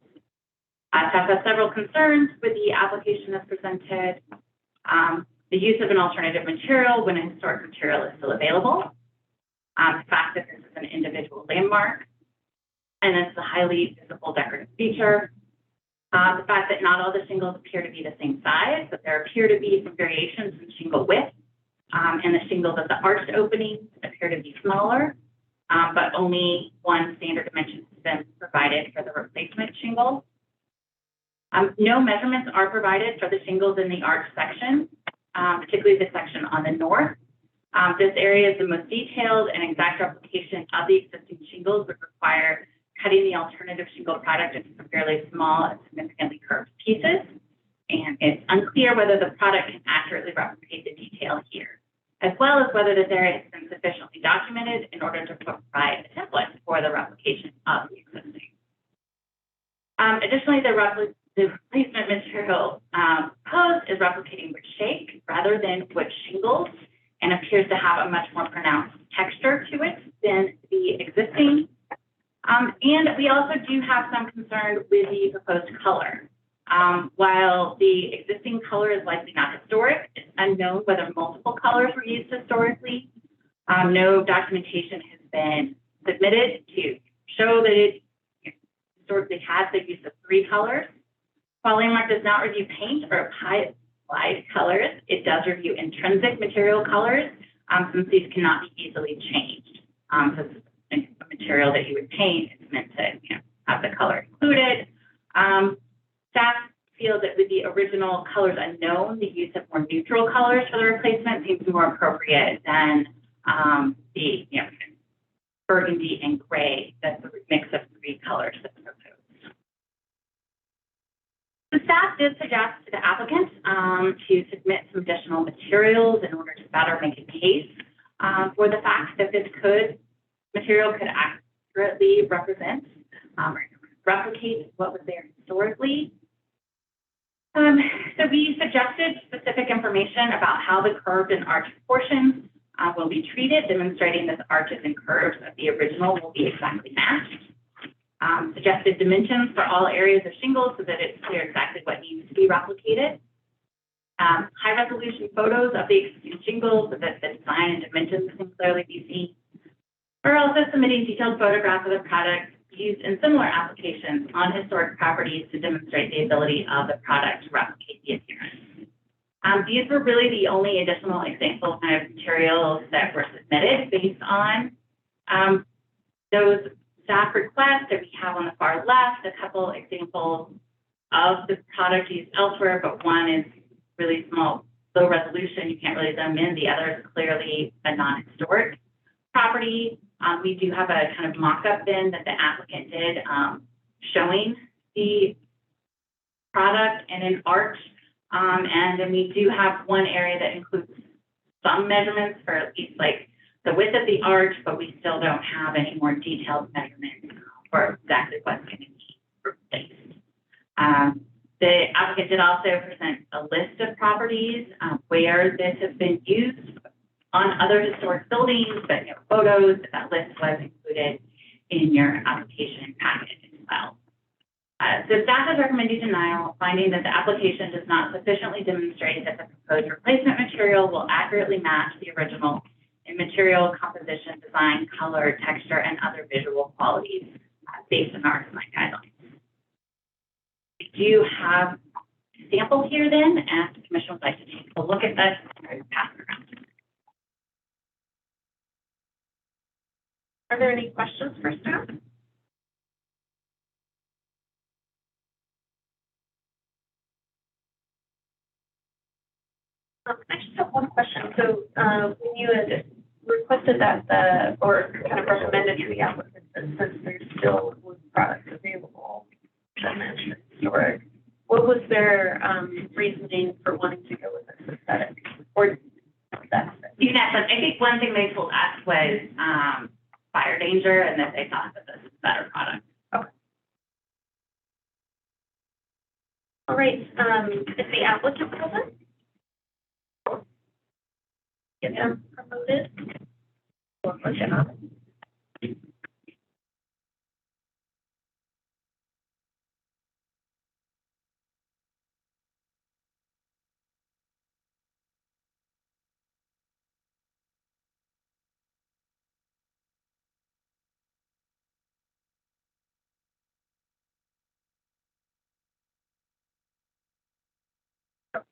Staff has several concerns with the application as presented. The use of an alternative material when a historic material is still available. The fact that this is an individual landmark, and it's a highly visible decorative feature. The fact that not all the shingles appear to be the same size, but there appear to be some variations in shingle width, and the shingles at the arched openings appear to be smaller, but only one standard dimension has been provided for the replacement shingle. No measurements are provided for the shingles in the arch section, particularly the section on the north. This area is the most detailed and exact replication of the existing shingles would require cutting the alternative shingle product into some fairly small and significantly curved pieces. And it's unclear whether the product can accurately replicate the detail here, as well as whether this area has been sufficiently documented in order to provide a template for the replication of the existing. Additionally, the replacement material proposed is replicating wood shake rather than wood shingles, and appears to have a much more pronounced texture to it than the existing. And we also do have some concern with the proposed color. While the existing color is likely not historic, it's unknown whether multiple colors were used historically. No documentation has been submitted to show that it historically has the use of 3 colors. While Landmark does not review paint or applied colors, it does review intrinsic material colors, since these cannot be easily changed. So it's a material that you would paint, it's meant to have the color included. Staff feels that with the original colors unknown, the use of more neutral colors for the replacement seems more appropriate than the burgundy and gray, that's the mix of 3 colors that's proposed. The staff did suggest to the applicant to submit some additional materials in order to better make a case for the fact that this material could accurately represents or replicate what was there historically. So we suggested specific information about how the curved and arched portions will be treated, demonstrating that the arches and curves of the original will be exactly matched. Suggested dimensions for all areas of shingles so that it's clear exactly what needs to be replicated. High resolution photos of the existing shingles so that the design and dimensions can clearly be seen. We're also submitting detailed photographs of the product used in similar applications on historic properties to demonstrate the ability of the product to replicate the appearance. These were really the only additional example kind of materials that were submitted based on those staff requests that we have on the far left, a couple examples of the product used elsewhere, but one is really small, low resolution, you can't really zoom in. The other is clearly a non-historic property. We do have a kind of mock-up then that the applicant did showing the product in an arch. And then we do have one area that includes some measurements for at least like the width of the arch, but we still don't have any more detailed measurements for exactly what's going to be replaced. The applicant did also present a list of properties where this has been used on other historic buildings, but no photos. That list was included in your application packet as well. So staff has recommended denial, finding that the application does not sufficiently demonstrate that the proposed replacement material will accurately match the original in material, composition, design, color, texture, and other visual qualities based on our design guidelines. We do have a sample here then, and the commission would like to take a look at this and pass it around. Are there any questions for staff? I just have one question. So when you had requested that or kind of recommended to the applicant that since there's still wood products available that match historic, what was their reasoning for wanting to go with this aesthetic? Or that's You can ask them. I think one thing they told us was fire danger and that they thought that this is a better product. okay. All right. Is the applicant present? Get them promoted. Or push it on.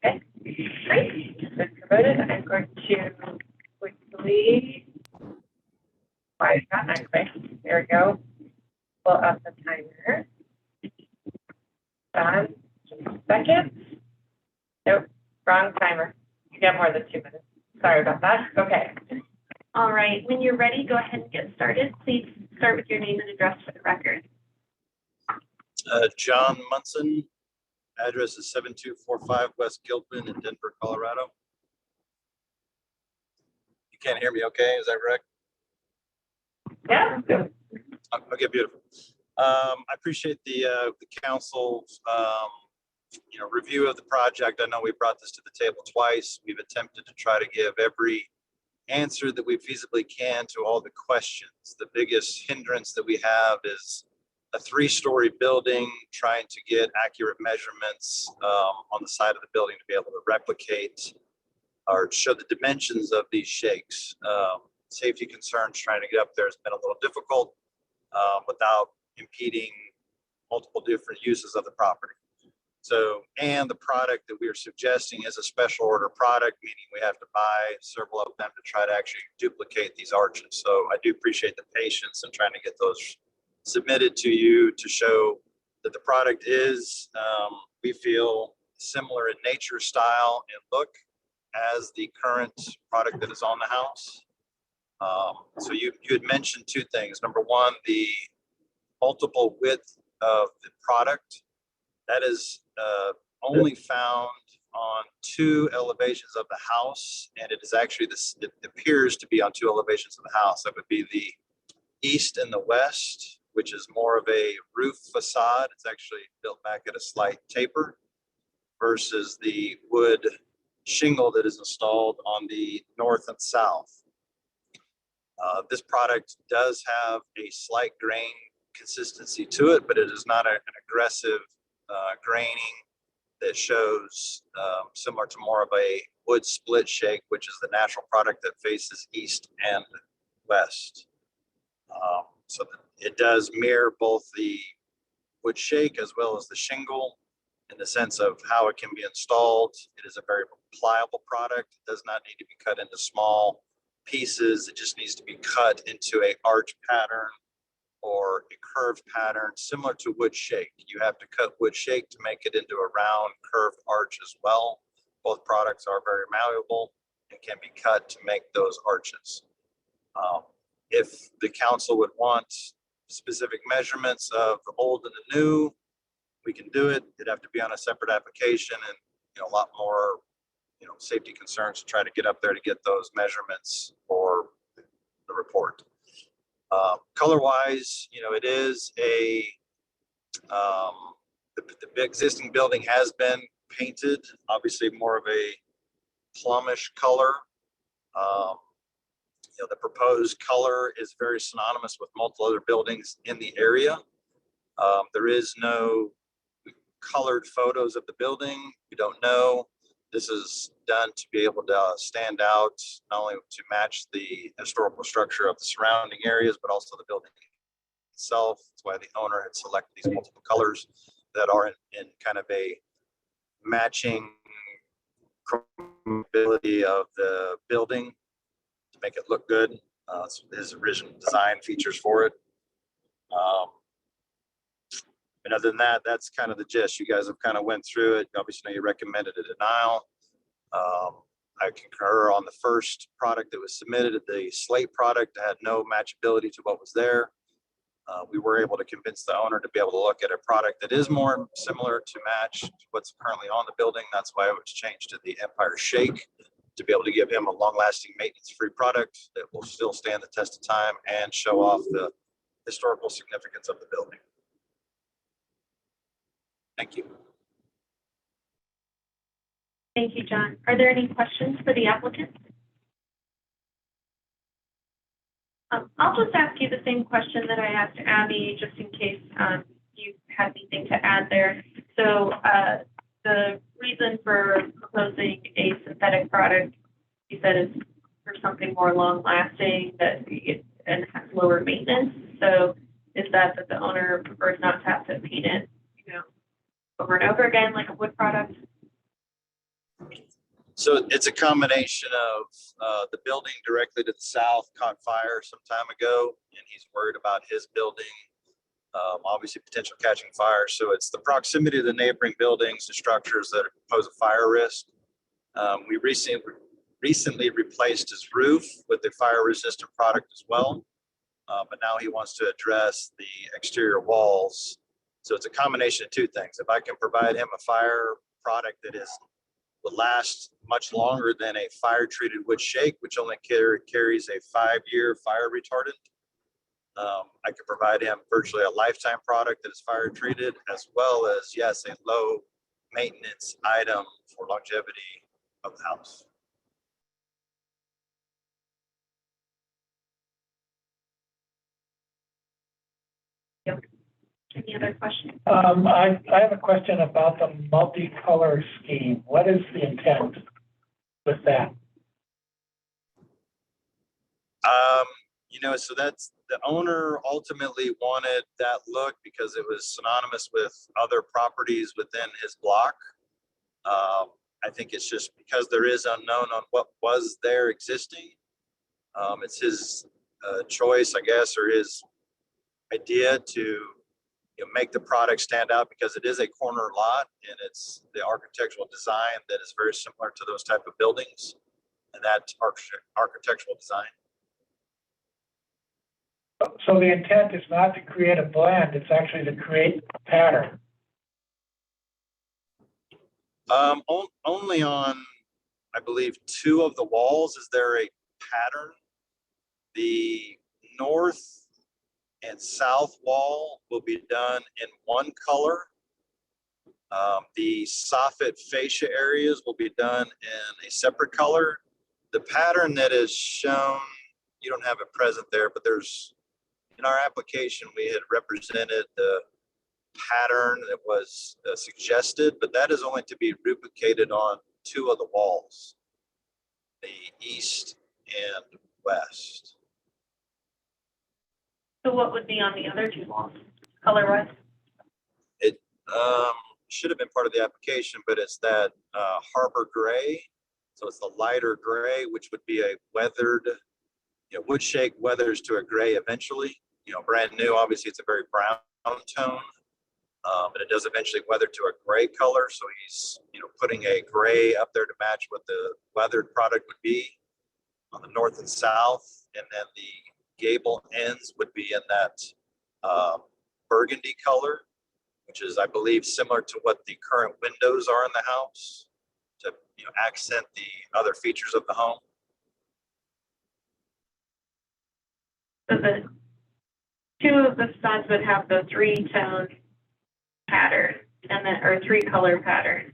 Okay, great. Just been promoted. I'm going to quickly. Why is that not quick? There we go. Pull up the timer. Done. Just a second. Nope, wrong timer. You got more than 2 minutes. Sorry about that. Okay. All right. When you're ready, go ahead and get started. Please start with your name and address for the record. John Munson. Address is 7245 West Gilpin in Denver, Colorado. You can't hear me okay, is that correct? Yeah. Okay, beautiful. I appreciate the council's review of the project. I know we brought this to the table twice. We've attempted to try to give every answer that we feasibly can to all the questions. The biggest hindrance that we have is a 3-story building, trying to get accurate measurements on the side of the building to be able to replicate or show the dimensions of these shakes. Safety concerns trying to get up there has been a little difficult without impeding multiple different uses of the property. So, and the product that we are suggesting is a special order product, meaning we have to buy several of them to try to actually duplicate these arches. So I do appreciate the patience in trying to get those submitted to you to show that the product is, we feel, similar in nature, style, and look as the current product that is on the house. So you had mentioned 2 things. Number one, the multiple width of the product. That is only found on 2 elevations of the house, and it is actually this. It appears to be on 2 elevations of the house. That would be the east and the west, which is more of a roof facade. It's actually built back at a slight taper versus the wood shingle that is installed on the north and south. This product does have a slight grain consistency to it, but it is not an aggressive graining that shows similar to more of a wood split shake, which is the natural product that faces east and west. So it does mirror both the wood shake as well as the shingle in the sense of how it can be installed. It is a very pliable product. It does not need to be cut into small pieces. It just needs to be cut into a arch pattern or a curved pattern similar to wood shake. You have to cut wood shake to make it into a round curved arch as well. Both products are very malleable and can be cut to make those arches. If the council would want specific measurements of the old and the new, we can do it. It'd have to be on a separate application and a lot more safety concerns to try to get up there to get those measurements for the report. Color wise, it is the existing building has been painted, obviously more of a plumish color. The proposed color is very synonymous with multiple other buildings in the area. There is no colored photos of the building. We don't know. This is done to be able to stand out, not only to match the historical structure of the surrounding areas, but also the building itself. That's why the owner had selected these multiple colors that are in kind of a matching ability of the building to make it look good. His original design features for it. And other than that, that's kind of the gist. You guys have kind of went through it. Obviously, you recommended a denial. I concur on the first product that was submitted. The slate product had no matchability to what was there. We were able to convince the owner to be able to look at a product that is more similar to match to what's currently on the building. That's why it was changed to the Empire Shake, to be able to give him a long-lasting, maintenance-free product that will still stand the test of time and show off the historical significance of the building. Thank you. Thank you, John. Are there any questions for the applicant? I'll just ask you the same question that I asked Abby, just in case you have anything to add there. So the reason for proposing a synthetic product, you said, is for something more long-lasting and has lower maintenance. So is that the owner prefers not to have to paint it, over and over again like a wood product? So it's a combination of the building directly to the south caught fire some time ago, and he's worried about his building, obviously potential catching fire. So it's the proximity of the neighboring buildings and structures that pose a fire risk. We recently replaced his roof with a fire-resistant product as well, but now he wants to address the exterior walls. So it's a combination of two things. If I can provide him a fire product that will last much longer than a fire-treated wood shake, which only carries a 5-year fire retardant, I could provide him virtually a lifetime product that is fire-treated, as well as, yes, a low-maintenance item for longevity of the house. Any other questions? I have a question about the multicolor scheme. What is the intent with that? So that's the owner ultimately wanted that look because it was synonymous with other properties within his block. I think it's just because there is unknown on what was there existing. It's his choice, I guess, or his idea to make the product stand out because it is a corner lot and it's the architectural design that is very similar to those type of buildings and that architectural design. So the intent is not to create a blend, it's actually to create a pattern. Only on, I believe, 2 of the walls is there a pattern. The north and south wall will be done in one color. The soffit fascia areas will be done in a separate color. The pattern that is shown, you don't have it present there, but there's, in our application, we had represented the pattern that was suggested, but that is only to be duplicated on 2 of the walls, the east and west. So what would be on the other 2 walls, color-wise? It should have been part of the application, but it's that harbor gray. So it's the lighter gray, which would be a weathered, wood shake weathers to a gray eventually. Brand new, obviously it's a very brown tone, but it does eventually weather to a gray color. So he's, putting a gray up there to match what the weathered product would be on the north and south. And then the gable ends would be in that burgundy color, which is, I believe, similar to what the current windows are in the house to accent the other features of the home. So the 2 of the sides would have the 3-tone pattern, and then, or 3-color pattern.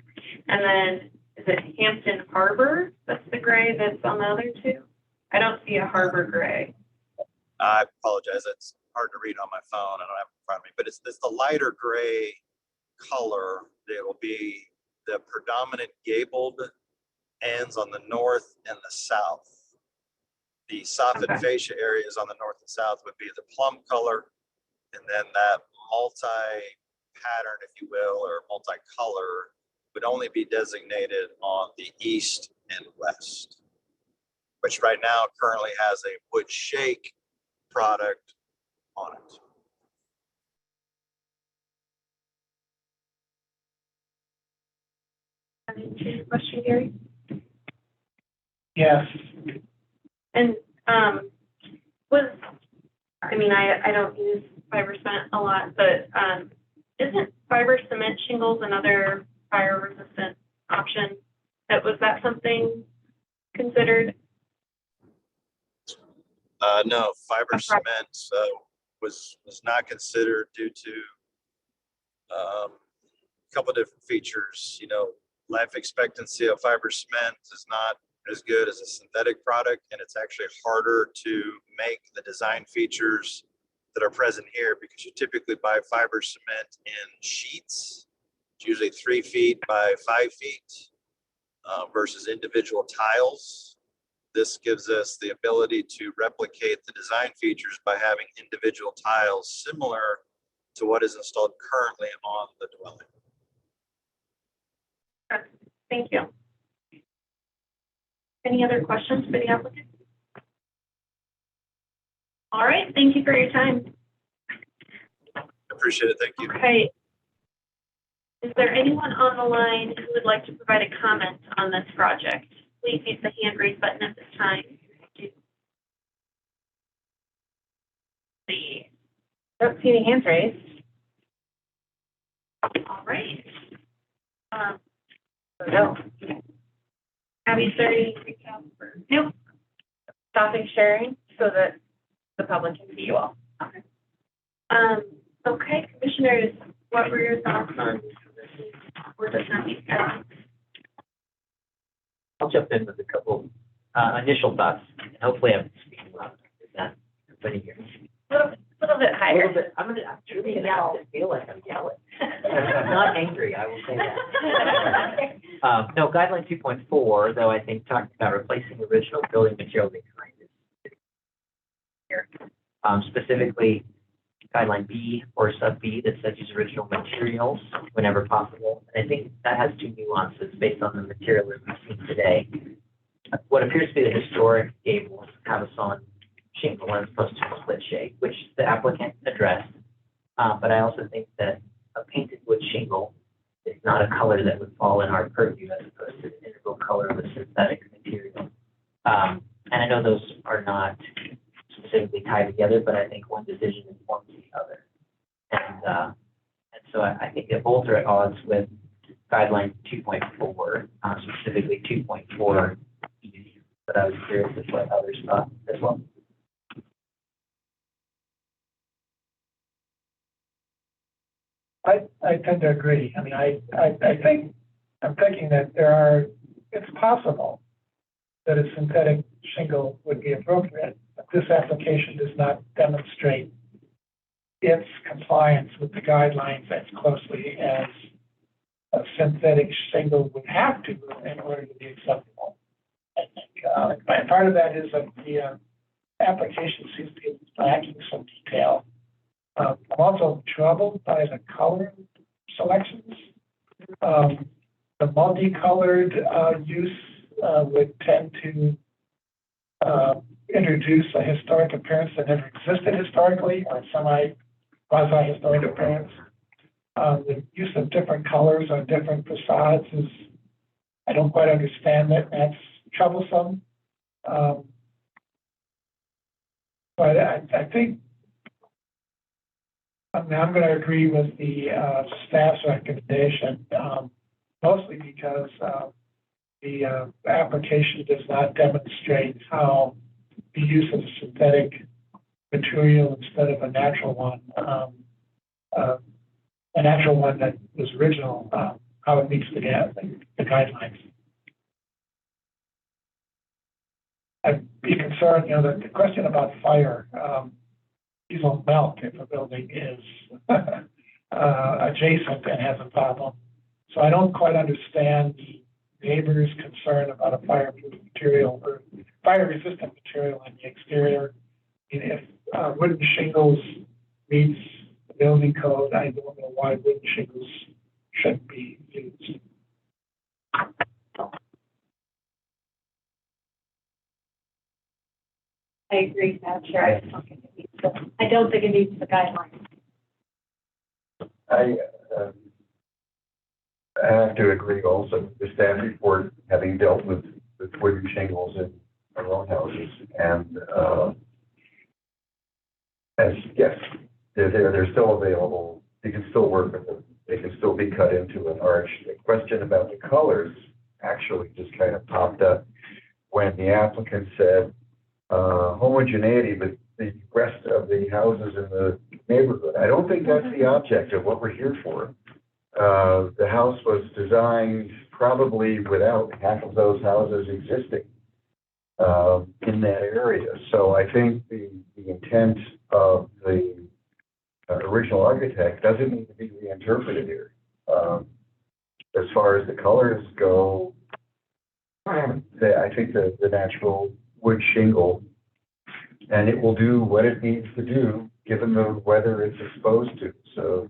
And then, is it Hampton Harbor? That's the gray that's on the other 2? I don't see a harbor gray. I apologize. It's hard to read on my phone. I don't have it in front of me, but it's the lighter gray color. There will be the predominant gabled ends on the north and the south. The soffit fascia areas on the north and south would be the plum color, and then that multi-pattern, if you will, or multi-color would only be designated on the east and west, which right now currently has a wood shake product on it. Any question, Gary? Yes. And I don't use fiber cement a lot, but isn't fiber cement shingles another fire resistant option? Was that something considered? No, fiber cement was not considered due to a couple of different features. Life expectancy of fiber cement is not as good as a synthetic product, and it's actually harder to make the design features that are present here because you typically buy fiber cement in sheets. It's usually 3 feet by 5 feet versus individual tiles. This gives us the ability to replicate the design features by having individual tiles similar to what is installed currently on the dwelling. Thank you. Any other questions for the applicant? All right, thank you for your time. Appreciate it, thank you. Okay. Is there anyone on the line who would like to provide a comment on this project? Please use the hand raise button at this time. Don't see any hands raised. All right. No. Abby, is there any reach out for? Nope. Stopping sharing so that the public can see you all. Okay. Okay, commissioners, what were your thoughts on where the county goes? I'll jump in with a couple initial thoughts, and hopefully I'm speaking loud. Is that everybody here? A little bit A higher. little bit. I'm truly gonna have to feel like I'm yelling. I'm not angry, I will say that. No, guideline 2.4, though I think talking about replacing original building materials in kind is here. Specifically, guideline B or sub B that says use original materials whenever possible. And I think that has 2 nuances based on the material that we've seen today. What appears to be the historic gables have us on shingle as opposed to a split shake, which the applicant addressed. But I also think that a painted wood shingle is not a color that would fall in our purview as opposed to the integral color of a synthetic material. And I know those are not specifically tied together, but I think one decision informs the other. And so I think that both are at odds with guideline 2.4, specifically 2.4. But I was curious as what others thought as well. I tend to agree. I mean, I'm thinking that it's possible that a synthetic shingle would be appropriate, but this application does not demonstrate its compliance with the guidelines as closely as a synthetic shingle would have to in order to be acceptable. I think, and part of that is that the application seems to be lacking some detail. I'm also troubled by the color selections. The multicolored use would tend to introduce a historic appearance that never existed historically, or quasi-historic appearance. The use of different colors on different facades is, I don't quite understand that. That's troublesome. But I think, I'm going to agree with the staff's recommendation, mostly because the application does not demonstrate how the use of a synthetic material instead of a natural one that was original, how it meets the guidelines. I'd be concerned, that the question about fire, these will melt if a building is adjacent and has a problem. So I don't quite understand the neighbor's concern about a fireproof material or fire-resistant material in the exterior. I mean, if wooden shingles meets the building code, I don't know why wooden shingles shouldn't be used. I agree, Madam Chair. I don't think it needs the guidelines. I have to agree also. The staff report, having dealt with wooden shingles in our own houses, and yes, they're still available. You can still work with them. They can still be cut into an arch. The question about the colors actually just kind of popped up when the applicant said homogeneity with the rest of the houses in the neighborhood. I don't think that's the object of what we're here for. The house was designed probably without half of those houses existing in that area. So I think the intent of the original architect doesn't need to be reinterpreted here. As far as the colors go, I think the natural wood shingle, and it will do what it needs to do given the weather it's exposed to. So,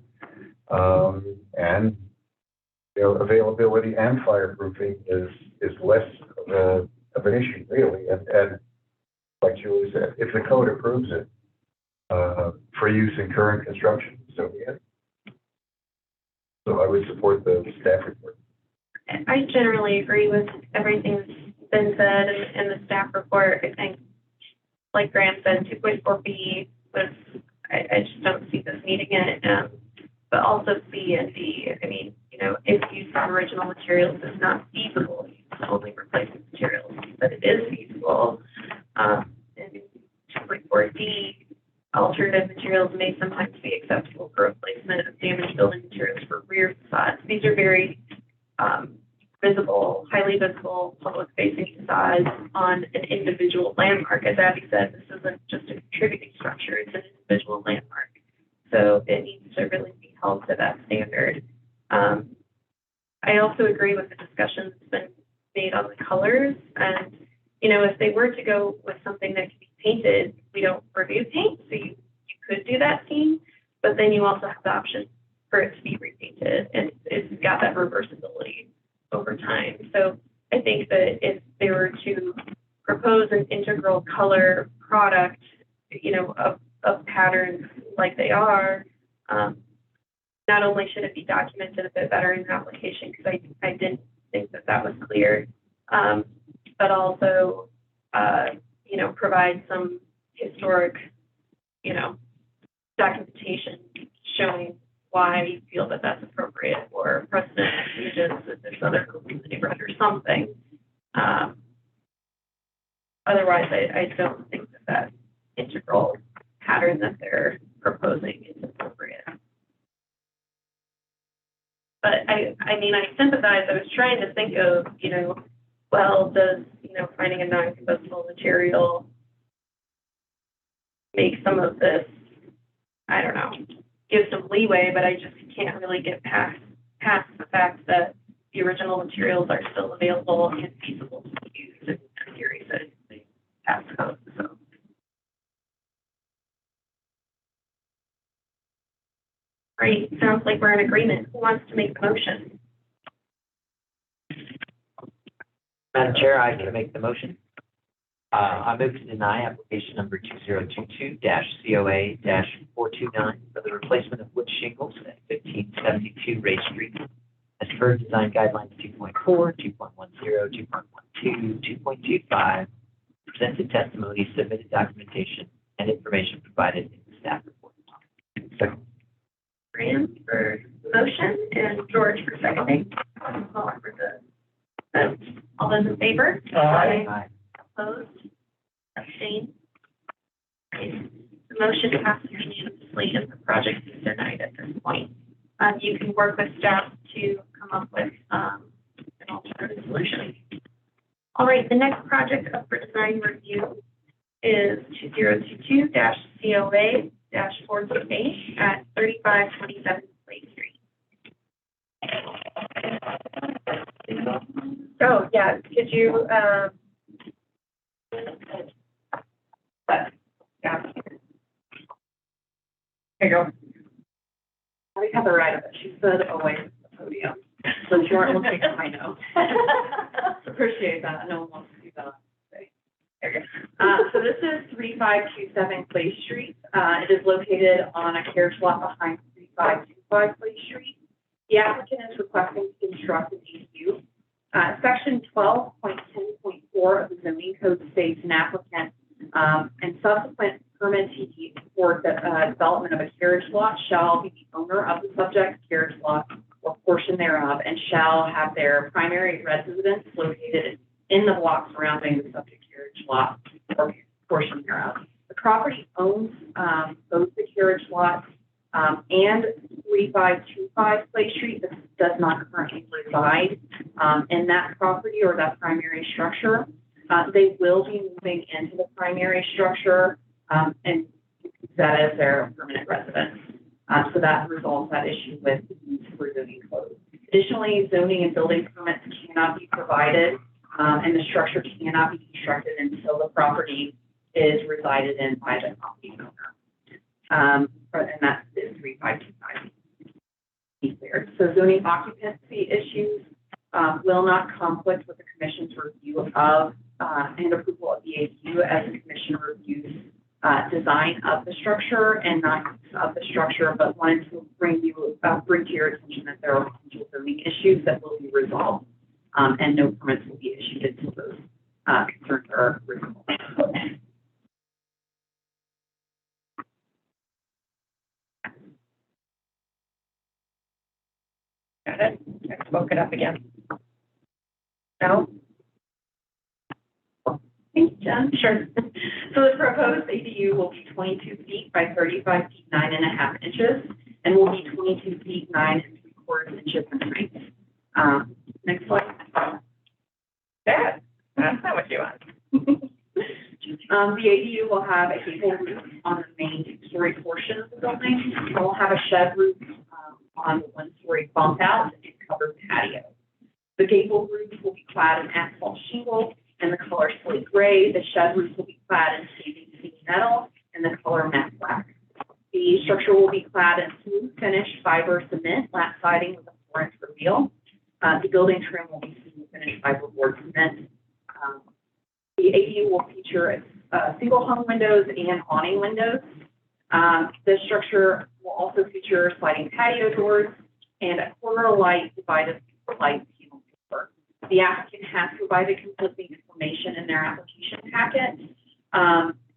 and availability and fireproofing is less of an issue really. And like Julie said, if the code approves it for use in current construction, so yeah. So I would support the staff report. I generally agree with everything that's been said in the staff report. I think, like Grant said, 2.4B was, I just don't see this needing it. But also C and D, I mean, if use of original materials is not feasible, you can only replace materials, but it is feasible. And 2.4D, alternative materials may sometimes be acceptable for replacement of damaged building materials for rear facades. These are very visible, highly visible, public-facing facades on an individual landmark. As Abby said, this isn't just a contributing structure, it's an individual landmark. So it needs to really be held to that standard. I also agree with the discussion that's been made on the colors. And, if they were to go with something that could be painted, we don't review paint, so you could do that scheme, but then you also have the option for it to be repainted, and it's got that reversibility over time. So I think that if they were to propose an integral color product, of patterns like they are, not only should it be documented a bit better in the application, because I didn't think that was clear, but also, provide some historic, documentation showing why you feel that that's appropriate, or precedent agents if there's other homes in the neighborhood or something. Otherwise, I don't think that integral pattern that they're proposing is appropriate. But I mean, I sympathize. I was trying to think of, well, does, finding a non-combustible material make some of this, I don't know, give some leeway, but I just can't really get past the fact that the original materials are still available and feasible to use in a series that they pass code, so. Great, sounds like we're in agreement. Who wants to make the motion? Madam Chair, I can make the motion. I move to deny application number 2022-COA-429 for the replacement of wood shingles at 1572 Ray Street as per design guidelines 2.4, 2.10, 2.12, 2.25, presented testimony, submitted documentation, and information provided in the staff report. Second. Marion for the motion and George for seconding. I'll call for the vote. All those in favor? Aye. Opposed? Abstained? Great. The motion passes unanimously and the project is denied at this point. You can work with staff to come up with an alternative solution. All right, the next project up for design review is 2022-COA-428 at 3527 Lake Street. Oh, yeah, could you, yeah. There you go. I have her right of it. She stood away from the podium, so you aren't looking at my notes. Appreciate that. No one wants to see that. There you go. So this is 3527 Clay Street. It is located on a carriage lot behind 3525 Clay Street. The applicant is requesting to construct an ADU. Section 12.10.4 of the zoning code states an applicant and subsequent permittee for the development of a carriage lot shall be the owner of the subject carriage lot or portion thereof and shall have their primary residence located in the block surrounding the subject carriage lot or portion thereof. The property owns both the carriage lot and 3525 Clay Street. This does not currently reside in that property or that primary structure. They will be moving into the primary structure and use that as their permanent residence. So that resolves that issue with the use for zoning code. Additionally, zoning and building permits cannot be provided and the structure cannot be constructed until the property is resided in by the property owner. And that is 3525. Be clear. So zoning occupancy issues will not conflict with the commission's review of and approval of the ADU as the commission reviews design of the structure and not use of the structure, but wanted to bring to your attention that there are potential zoning issues that will be resolved and no permits will be issued until those concerns are resolved. Got it? I spoke it up again. No? Thank you, Jen. Sure. So the proposed ADU will be 22 feet by 35 feet 9.5 inches and will be 22 feet 9.75 inches in height. Next slide. That's not what you want. The ADU will have a gable roof on the main two-story portion of the building. It will have a shed roof on the one-story bump out and covered patio. The gable roof will be clad in asphalt shingle and the color slate gray. The shed roof will be clad in standing metal and the color matte black. The structure will be clad in smooth finish fiber cement lap siding with a 4-inch reveal. The building trim will be smooth finish fiberboard cement. The ADU will feature single hung windows and awning windows. The structure will also feature sliding patio doors and a corner light divided light panel door. The applicant has provided conflicting information in their application packet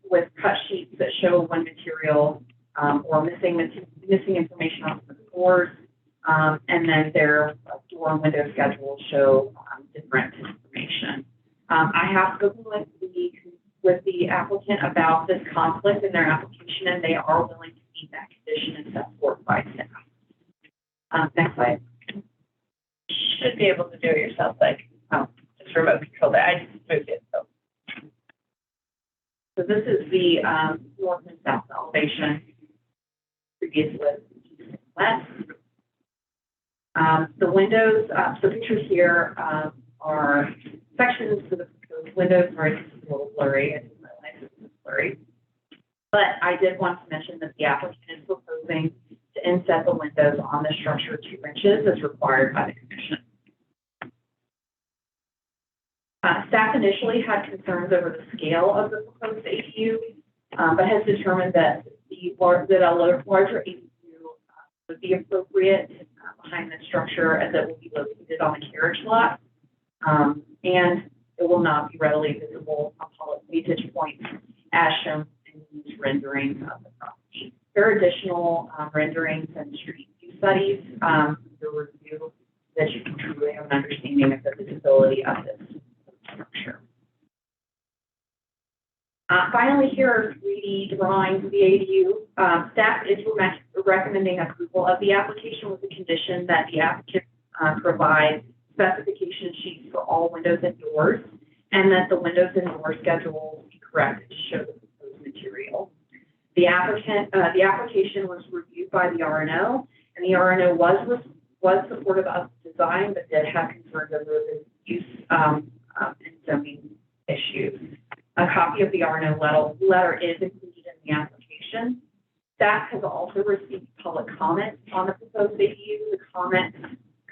with cut sheets that show one material or missing information on the doors, and then their door and window schedules show different information. I have spoken with the applicant about this conflict in their application, and they are willing to meet that condition and set forth by staff. Next slide. should be able to do it yourself, like, just remote control that. I just moved it, so. So this is the north and south elevation. Previous was east and west. The windows, so pictures here are sections of the proposed windows. Sorry, this is a little blurry. I didn't realize it was blurry. But I did want to mention that the applicant is proposing to inset the windows on the structure 2 inches as required by the commission. Staff initially had concerns over the scale of the proposed ADU, but has determined that a larger ADU would be appropriate behind the structure, as it will be located on the carriage lot, and it will not be readily visible on public vantage points as shown in these renderings of the property. There are additional renderings and street view studies the review that you can truly have an understanding of the visibility of this structure. Finally, here are 3D drawings of the ADU. Staff is recommending approval of the application with the condition that the applicant provide specification sheets for all windows and doors, and that the windows and door schedules be corrected to show the proposed material. The application was reviewed by the RNO, and the RNO was supportive of the design, but did have concerns over the use and zoning issues. A copy of the RNO letter is included in the application. Staff has also received public comments on the proposed ADU. The comments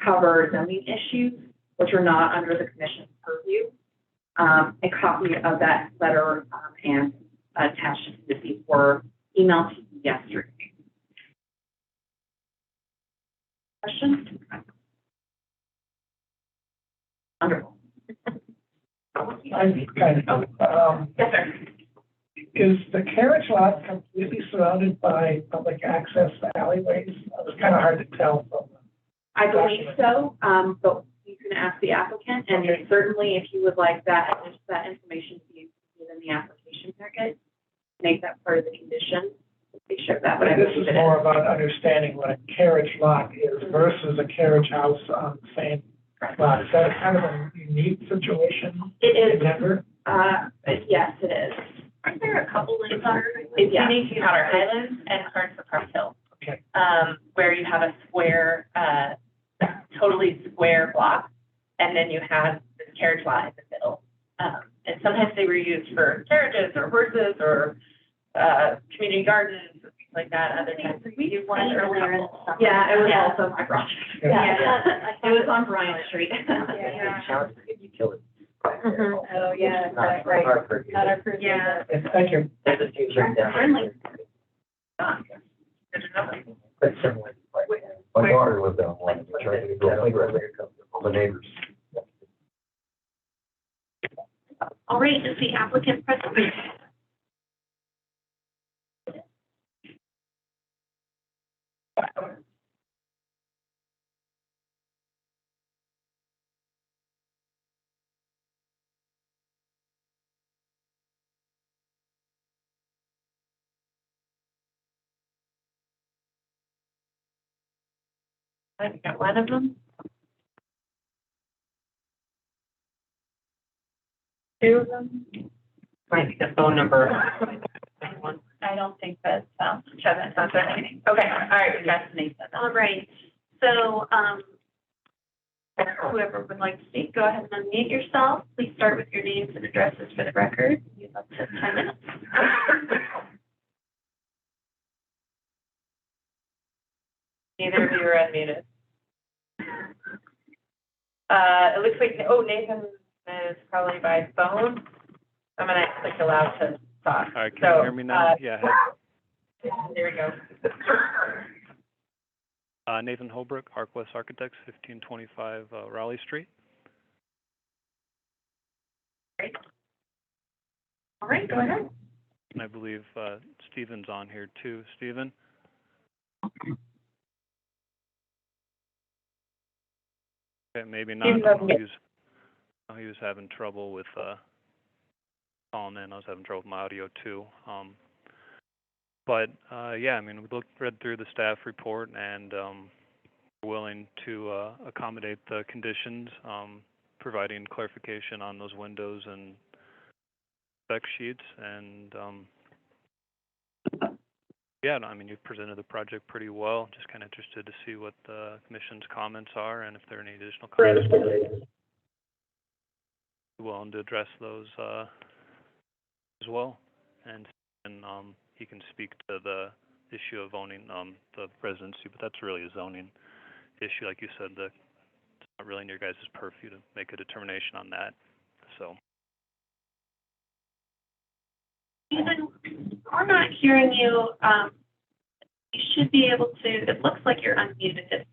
cover zoning issues, which are not under the commission's purview. A copy of that letter and attached appendices were emailed to you yesterday. Questions? Wonderful. I'm kind of, Yes, sir. is the carriage lot completely surrounded by public access alleyways? It was kind of hard to tell from the I believe so, but you can ask the applicant, and certainly if you would like that information to be included in the application packet, make that part of the condition. They show that, but I this believe is it more is. about understanding what a carriage lot is versus a carriage house on the same lot. Is that kind of a unique situation It in is, Denver? yes, it is. Aren't there a couple in Powder? It's Yeah. unique to Powder Highlands and parts of Park Hill. Okay. Where you have a square, totally square block, and then you have this carriage lot in the middle. And sometimes they were used for carriages or horses or, community gardens, or things like that. Other times we do one earlier in the summer. Yeah, it was Yeah. also my project. Yeah. It was on Bryant Street. Yeah. Challenge to get utility. Oh, yeah, Not that's right. our purview. Not our purview. Yeah. Yes, thank you. There's a few right down Friendly. But similar. My daughter lived down one, trying to go playground, all the neighbors. All right, is the applicant present? I've got one of them. Two of them. Might be the phone number. I don't think that, Kevin's not there. Okay, all right, we got Nathan. All right, so, whoever would like to speak, go ahead and unmute yourself. Please start with your names and addresses for the record. You have up to 10 minutes. Neither of you are unmuted. It looks like, Nathan is probably by phone. I'm gonna click allow to talk. All right, can you hear me now? Yeah. There we go. Nathan Holbrook, Arkwest Architects, 1525 Raleigh Street. Great. All right, go ahead. And I believe Stephen's on here too. Stephen? Okay, maybe not. He was having trouble with calling in. I was having trouble with my audio too. But yeah, I mean, we read through the staff report, and willing to accommodate the conditions, providing clarification on those windows and spec sheets. And yeah, I mean, you've presented the project pretty well. Just kind of interested to see what the commission's comments are and if there are any additional comments. Willing to address those as well. And he can speak to the issue of owning the residency, but that's really a zoning issue. Like you said, it's not really in your guys' purview to make a determination on that. So. Stephen, we're not hearing you. You should be able to, it looks like you're unmuted. If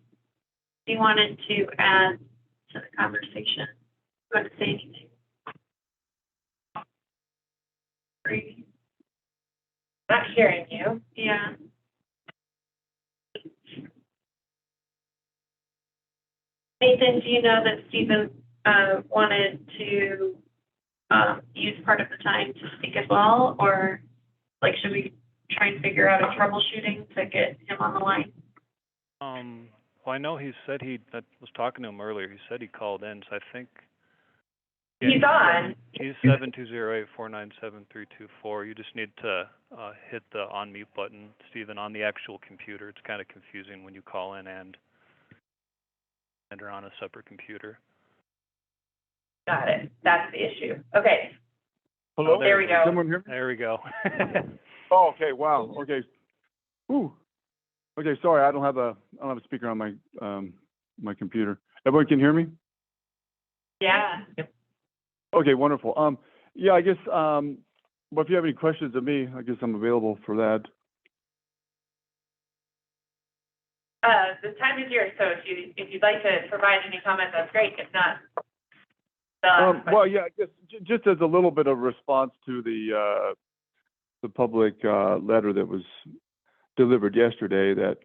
you wanted to add to the conversation, you want to say anything? Great. Not hearing you. Yeah. Nathan, do you know that Stephen wanted to use part of the time to speak as well, or like should we try and figure out a troubleshooting to get him on the line? Well, I know he said I was talking to him earlier. He said he called in, so I think he's on. He's 720-849-7324. You just need to hit the unmute button, Stephen, on the actual computer. It's kind of confusing when you call in and enter on a separate computer. Got it. That's the issue. Okay. Hello? There we go. Someone hear me? There we go. Oh, okay. Wow. Okay. Ooh. Okay. Sorry, I don't have a speaker on my my computer. Everyone can hear me? Yeah. Yep. Okay. Wonderful. Yeah. I guess. But if you have any questions of me, I guess I'm available for that. The time is yours, so if you'd like to provide any comments, that's great. If not, well, yeah, I guess just as a little bit of response to the public letter that was delivered yesterday, that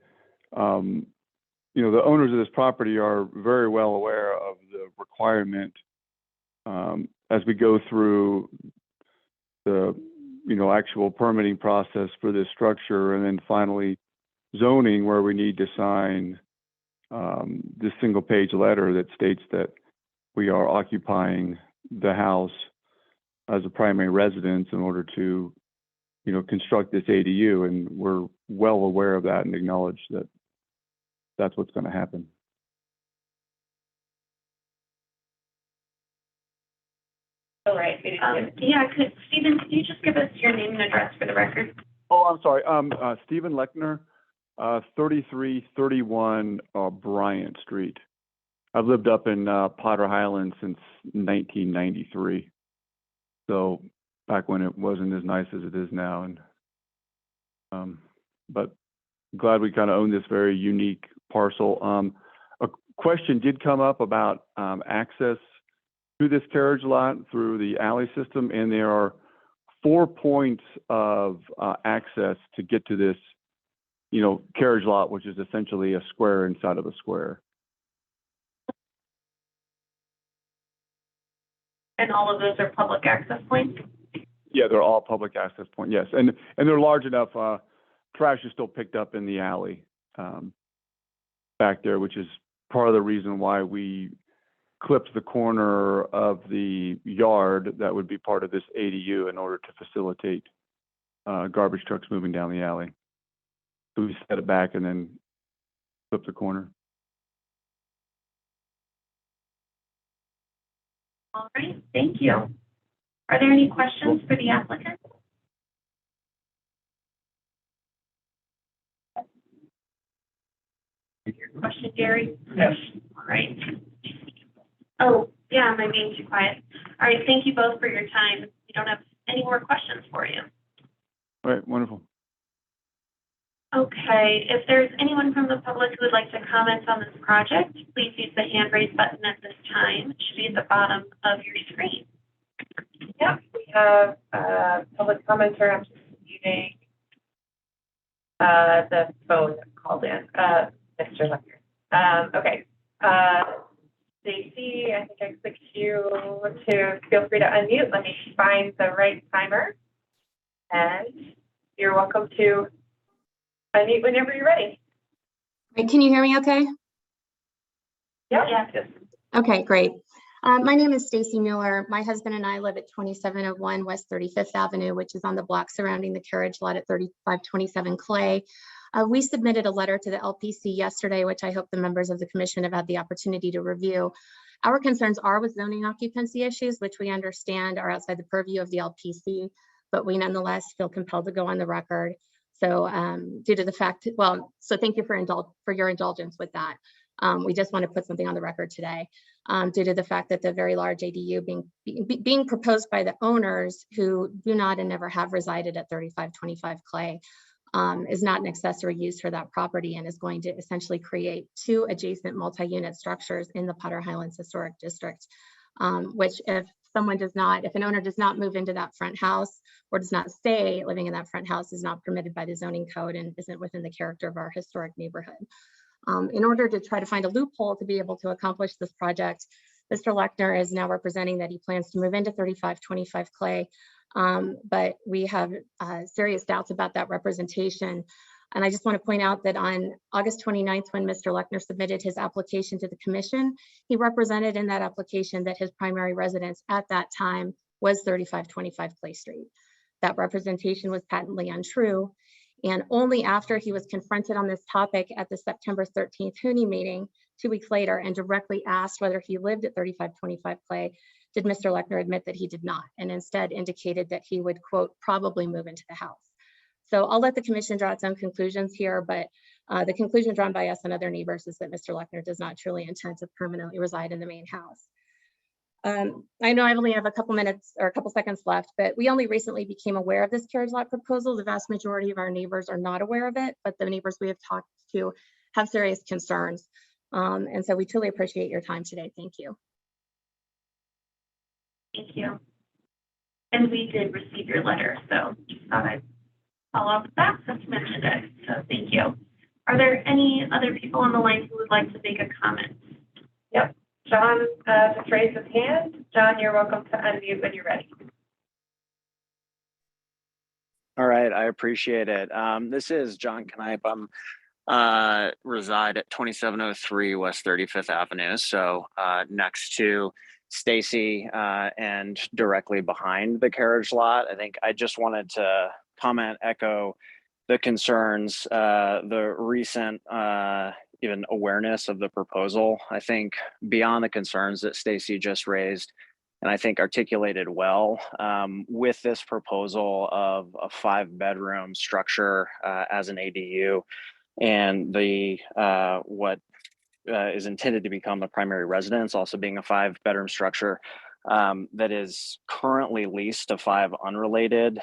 you know, the owners of this property are very well aware of the requirement as we go through the actual permitting process for this structure, and then finally zoning, where we need to sign this single-page letter that states that we are occupying the house as a primary residence in order to, construct this ADU, and we're well aware of that and acknowledge that that's what's going to happen. all right. Yeah, Stephen, could you just give us your name and address for the record? Oh, I'm sorry. Stephen Lechner, 3331 Bryant Street. I've lived up in Potter Highlands since 1993. So back when it wasn't as nice as it is now, and but glad we kind of own this very unique parcel. A question did come up about access to this carriage lot through the alley system, and there are 4 points of access to get to this, carriage lot, which is essentially a square inside of a square. And all of those are public access points? Yeah, they're all public access points, yes. And they're large enough, trash is still picked up in the alley back there, which is part of the reason why we clipped the corner of the yard that would be part of this ADU in order to facilitate garbage trucks moving down the alley. So we set it back and then flip the corner. All right, thank you. Are there any questions for the applicant? Question, Gary? Yes. All right. Oh, yeah, am I being too quiet? All right, thank you both for your time. We don't have any more questions for you. All right, wonderful. Okay, if there's anyone from the public who would like to comment on this project, please use the hand raise button at this time. It should be at the bottom of your screen. Yep, we have public commenter. I'm just using the phone that called in, Mr. Lecter. Okay. Stacy, I think I clicked you to feel free to unmute. Let me find the right timer. And you're welcome to unmute whenever you're ready. Can you hear me okay? Yes. Okay, great. My name is Stacy Mueller. My husband and I live at 2701 West 35th Avenue, which is on the block surrounding the carriage lot at 3527 Clay. We submitted a letter to the LPC yesterday, which I hope the members of the commission have had the opportunity to review. Our concerns are with zoning occupancy issues, which we understand are outside the purview of the LPC, but we nonetheless feel compelled to go on the record. So due to the fact, so thank you for your indulgence with that. We just want to put something on the record today due to the fact that the very large ADU being proposed by the owners who do not and never have resided at 3525 Clay is not an accessory use for that property and is going to essentially create two adjacent multi-unit structures in the Potter Highlands Historic District, which if an owner does not move into that front house or does not stay living in that front house is not permitted by the zoning code and isn't within the character of our historic neighborhood. In order to try to find a loophole to be able to accomplish this project, Mr. Lechner is now representing that he plans to move into 3525 Clay, but we have serious doubts about that representation. And I just want to point out that on August 29th, when Mr. Lechner submitted his application to the commission, he represented in that application that his primary residence at that time was 3525 Clay Street. That representation was patently untrue. And only after he was confronted on this topic at the September 13th HUNI meeting 2 weeks later and directly asked whether he lived at 3525 Clay, did Mr. Lechner admit that he did not, and instead indicated that he would, quote, probably move into the house. So I'll let the commission draw its own conclusions here, but the conclusion drawn by us and other neighbors is that Mr. Lechner does not truly intend to permanently reside in the main house. I know I only have a couple minutes or a couple seconds left, but we only recently became aware of this carriage lot proposal. The vast majority of our neighbors are not aware of it, but the neighbors we have talked to have serious concerns. And so we truly appreciate your time today. Thank you. Thank you. And we did receive your letter, so just thought I'd follow up with that since you mentioned it. So thank you. Are there any other people on the line who would like to make a comment? Yep. John just raised his hand. John, you're welcome to unmute when you're ready. All right, I appreciate it. This is John Knipe. I'm reside at 2703 West 35th Avenue, so next to Stacy and directly behind the carriage lot. I think I just wanted to echo the concerns, the recent even awareness of the proposal. I think beyond the concerns that Stacy just raised, and I think articulated well, with this proposal of a 5-bedroom structure as an ADU, and the what is intended to become the primary residence, also being a 5-bedroom structure that is currently leased to 5 unrelated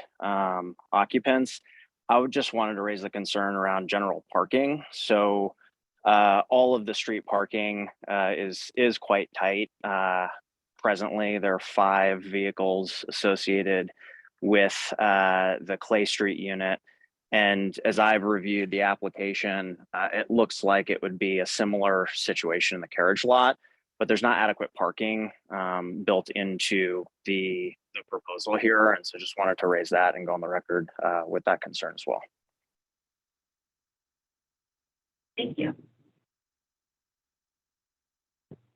occupants. I would just wanted to raise the concern around general parking. So all of the street parking is quite tight. Presently, there are 5 vehicles associated with the Clay Street unit. And as I've reviewed the application, it looks like it would be a similar situation in the carriage lot, but there's not adequate parking built into the proposal here. And so just wanted to raise that and go on the record with that concern as well. Thank you.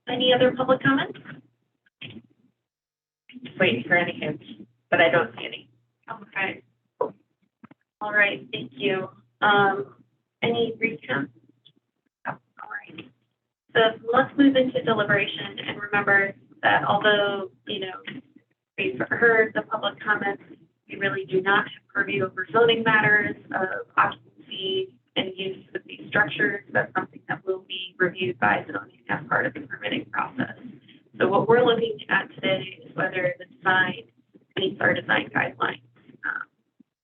Any other public comments? Just waiting for any hints, but I don't see any. Okay. All right, thank you. Any recap? Oh, all right. So let's move into deliberation, and remember that although, you know, we've heard the public comments, we really do not have purview over zoning matters of occupancy and use of these structures. That's something that will be reviewed by zoning as part of the permitting process. So what we're looking at today is whether the design meets our design guidelines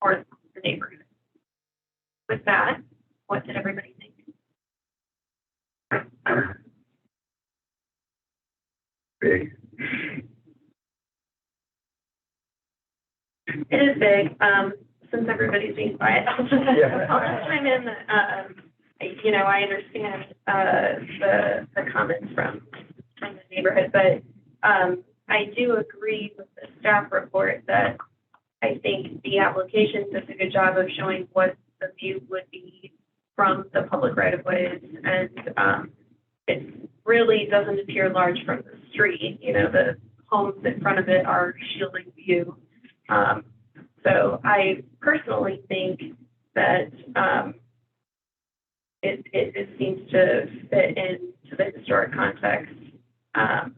for the neighborhood. With that, what did everybody think? Big. It is big. Since everybody's being quiet, I'll just chime in. You know, I understand the comments from the neighborhood, but I do agree with the staff report that I think the application does a good job of showing what the view would be from the public right of ways, and it really doesn't appear large from the street. You know, the homes in front of it are shielding view. So I personally think that it seems to fit into the historic context and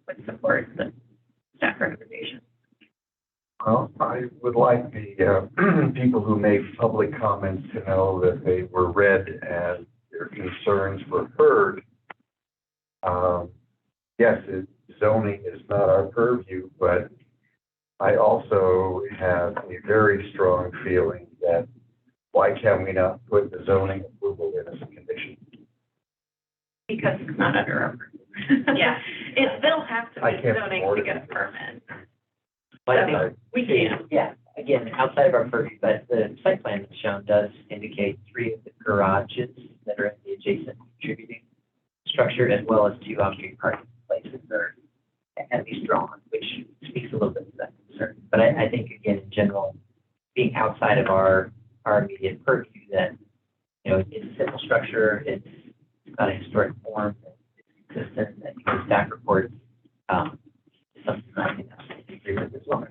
would support the staff recommendation. Well, I would like the people who make public comments to know that they were read and their concerns were heard. Yes, zoning is not our purview, but I also have a very strong feeling that why can we not put the zoning approval in as a condition? Because it's not under our purview. Yeah, they'll have to I make can't zoning afford to it. get a permit. But I think, We can. yeah, again, outside of our purview, but the site plan that's shown does indicate 3 of the garages that are in the adjacent contributing structure, as well as 2 off-street parking places that are at least drawn, which speaks a little bit to that concern. But I think, again, in general, being outside of our immediate purview, that, you know, it's a simple structure, it's got a historic form, it's consistent, I think the staff report, something that I think I agree with as well.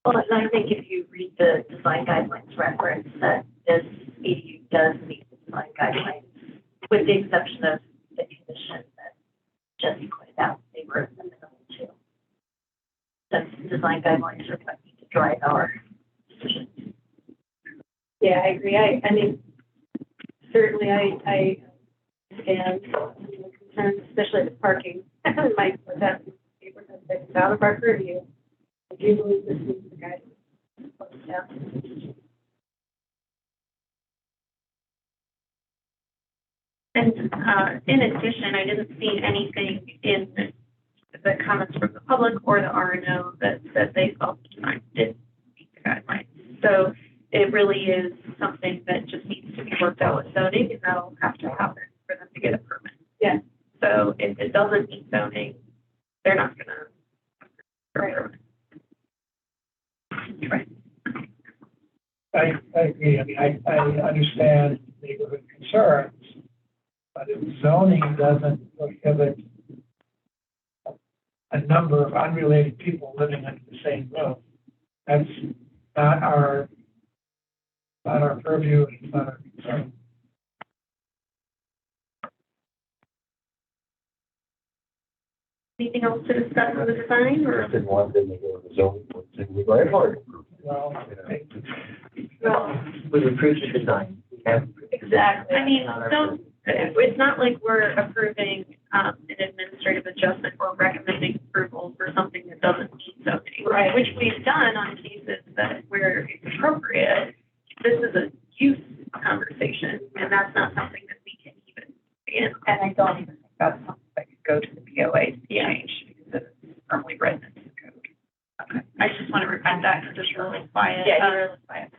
Well, and I think if you read the design guidelines reference, that this ADU does meet the design guidelines, with the exception of the condition that Jesse pointed out, they were in the middle too. Since design guidelines are what need to drive our decisions. Yeah, I agree. I mean, certainly I understand the concerns, especially the parking. My neighborhood that's out of our purview. I do believe this is the guidance. Yeah. And in addition, I didn't see anything in the comments from the public or the RNO that said they felt the design didn't meet the guidelines. So it really is something that just needs to be worked out with zoning, and that'll have to happen for them to get a permit. Yeah. So if it doesn't meet zoning, they're not gonna. Right. Right. I agree. I mean, I understand neighborhood concerns, but if zoning doesn't prohibit a number of unrelated people living under the same roof, that's not our purview, it's not our concern. Anything else to discuss on the design, or? Didn't want them to go to the zoning board, so we write hard. Well, We've approved the design. We have. Exactly. I mean, Not our so it's not like we're approving an administrative adjustment or recommending approval for something that doesn't meet zoning. Right. Which we've done on cases that where it's appropriate. This is a use conversation, and that's not something that we can even begin. And I don't even think that's something that could go to the POA to be Yeah. changed because it's firmly written into the code. Okay. I just want to repeat that because it's really quiet. Yeah, you're really quiet.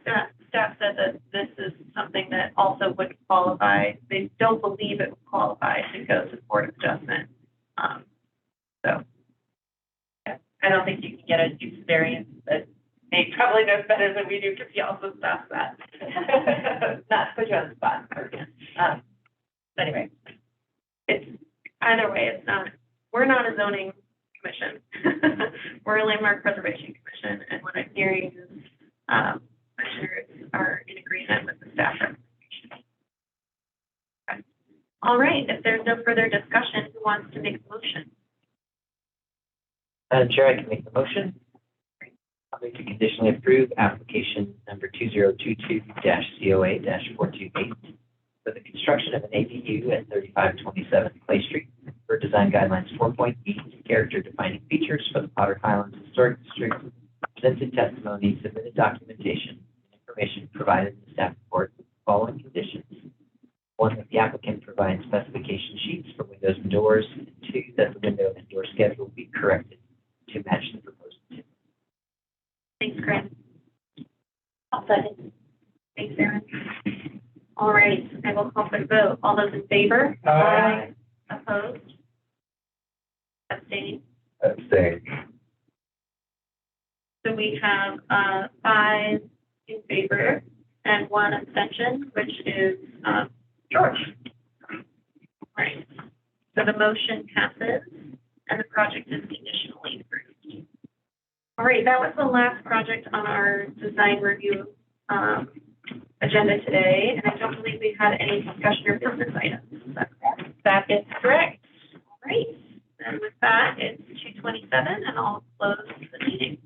Staff said that this is something that also would qualify. They don't believe it would qualify to go to Board of Adjustment. So. Yeah, I don't think you can get a use variance, but Nate probably knows better than we do because he also staffs that. Not to put you on the spot. Anyway, it's, either way, it's not, we're not a zoning commission. We're a landmark preservation commission, and what I'm hearing is, commissioners are in agreement with the staff recommendation. Okay. All right, if there's no further discussion, who wants to make the motion? Madam Chair, I can make the motion. I'll move to conditionally approve application number 2022-COA-428 for the construction of an ADU at 3527 Clay Street for design guidelines 4.8, character defining features for the Potter Highlands Historic District, presented testimony, submitted documentation, and information provided in the staff report with the following conditions. 1, that the applicant provides specification sheets for windows and doors, and 2, that the window and door schedule be corrected to match the proposed material. Thanks, Chris. I'll second. Thanks, Aaron. All right, I will call for the vote. All those in favor? Aye. Opposed? Abstaining? Abstain. So we have 5 in favor and 1 abstention, which is George. So the motion passes and the project is conditionally approved. All right, that was the last project on our design review agenda today, and I don't believe we had any discussion or business items. Is that correct? That is correct. All right, and with that, it's 2:27, and I'll close the meeting.